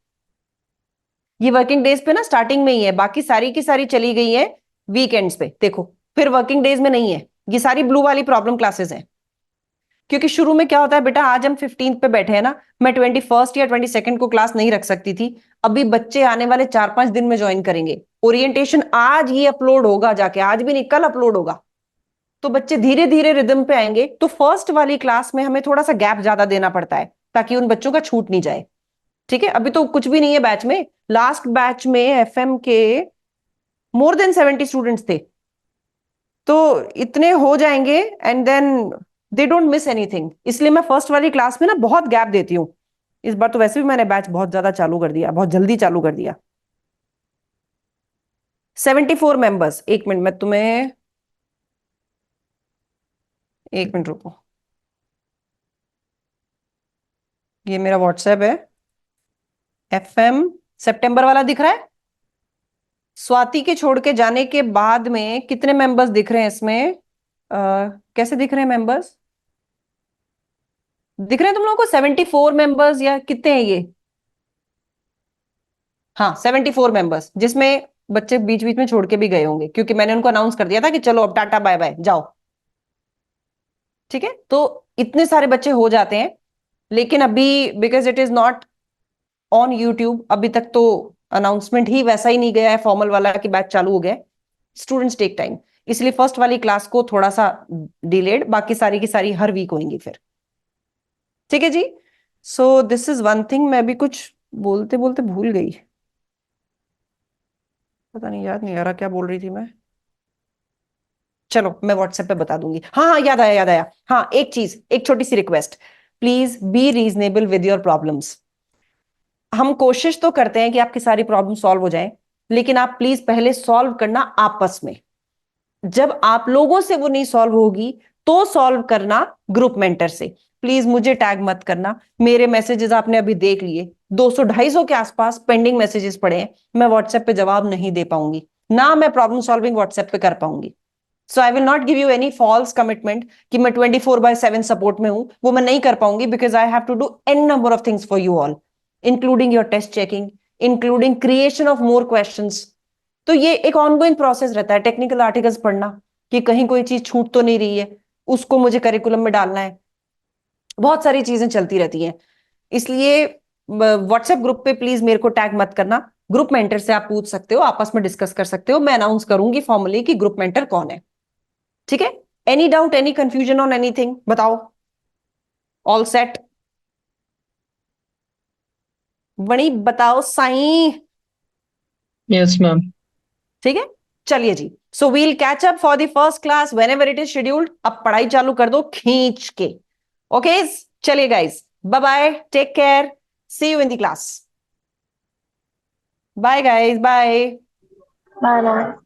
A: ये वर्किंग डेज पे ना स्टार्टिंग में ही है, बाकी सारी की सारी चली गई है वीकेंड्स पे, देखो। फिर वर्किंग डेज में नहीं है, ये सारी ब्लू वाली प्रॉब्लम क्लासेस हैं। क्योंकि शुरू में क्या होता है बेटा, आज हम 15th पे बैठे हैं ना, मैं 21st या 22nd को क्लास नहीं रख सकती थी। अभी बच्चे आने वाले 4-5 दिन में ज्वाइन करेंगे, ओरिएंटेशन आज ही अपलोड होगा, जाके आज भी नहीं कल अपलोड होगा। तो बच्चे धीरे धीरे रिदम पे आएंगे, तो फर्स्ट वाली क्लास में हमें थोड़ा सा गैप ज्यादा देना पड़ता है ताकि उन बच्चों का छूट नहीं जाए। ठीक है, अभी तो कुछ भी नहीं है बैच में। लास्ट बैच में एफएम के more than 70 स्टूडेंट्स थे। तो इतने हो जाएंगे and then they don't miss anything, इसलिए मैं फर्स्ट वाली क्लास में ना बहुत गैप देती हूँ। इस बार तो वैसे भी मैंने बैच बहुत ज्यादा चालू कर दिया, बहुत जल्दी चालू कर दिया। 74 मेंबर्स, 1 मिनट मैं तुम्हें, 1 मिनट रुको। ये मेरा व्हाट्सएप है। एफएम सितंबर वाला दिख रहा है। स्वाति के छोड़ के जाने के बाद में कितने मेंबर्स दिख रहे हैं इसमें? कैसे दिख रहे हैं मेंबर्स? दिख रहे हैं तुम लोगों को 74 मेंबर्स या कितने हैं ये? हाँ 74 मेंबर्स, जिसमें बच्चे बीच बीच में छोड़ के भी गए होंगे, क्योंकि मैंने उनको अनाउंस कर दिया था कि चलो अब टाटा बाय बाय जाओ। ठीक है, तो इतने सारे बच्चे हो जाते हैं। लेकिन अभी because it is not on YouTube अभी तक, तो अनाउंसमेंट ही वैसा ही नहीं गया है फॉर्मल वाला कि बैच चालू हो गया। स्टूडेंट्स टेक टाइम, इसलिए फर्स्ट वाली क्लास को थोड़ा सा डिलेड, बाकी सारी की सारी हर वीक होंगी फिर। ठीक है जी। So this is one thing, मैं भी कुछ बोलते बोलते भूल गई, पता नहीं, याद नहीं आ रहा क्या बोल रही थी मैं। चलो मैं व्हाट्सएप पे बता दूंगी। हाँ हाँ, याद आया याद आया। हाँ, एक चीज, एक छोटी सी request, please be reasonable with your problems. हम कोशिश तो करते हैं कि आपकी सारी प्रॉब्लम सॉल्व हो जाए, लेकिन आप प्लीज पहले सॉल्व करना आपस में। जब आप लोगों से वो नहीं सॉल्व होगी तो सॉल्व करना ग्रुप मेंटर से। प्लीज मुझे टैग मत करना। मेरे मैसेजेस आपने अभी देख लिए, 200-250 के आसपास पेंडिंग मैसेजेस पड़े हैं, मैं व्हाट्सएप पे जवाब नहीं दे पाऊंगी, ना मैं प्रॉब्लम सॉल्विंग व्हाट्सएप पे कर पाऊंगी। So I will not give you any false commitment कि मैं 24/7 सपोर्ट में हूं, वो मैं नहीं कर पाऊंगी, because I have to do an number of things for you all, including your test checking, including creation of more questions. तो ये एक ऑनगोइंग प्रोसेस रहता है, टेक्निकल आर्टिकल्स पढ़ना कि कहीं कोई चीज छूट तो नहीं रही है, उसको मुझे करिकुलम में डालना है, बहुत सारी चीजें चलती रहती हैं। इसलिए व्हाट्सएप ग्रुप पे प्लीज मेरे को टैग मत करना, ग्रुप मेंटर से आप पूछ सकते हो, आपस में डिस्कस कर सकते हो, मैं अनाउंस करूंगी फॉर्मली कि ग्रुप मेंटर कौन है। ठीक है? Any doubt, any confusion on anything, बताओ। All set? वणी बताओ साई।
B: Yes ma'am.
A: ठीक है, चलिए जी। So we'll catch up for the first class whenever it is scheduled. अब पढ़ाई चालू कर दो खींच के। ओके, चलिए guys, bye bye, take care, see you in the class. Bye guys, bye.
C: Bye bye.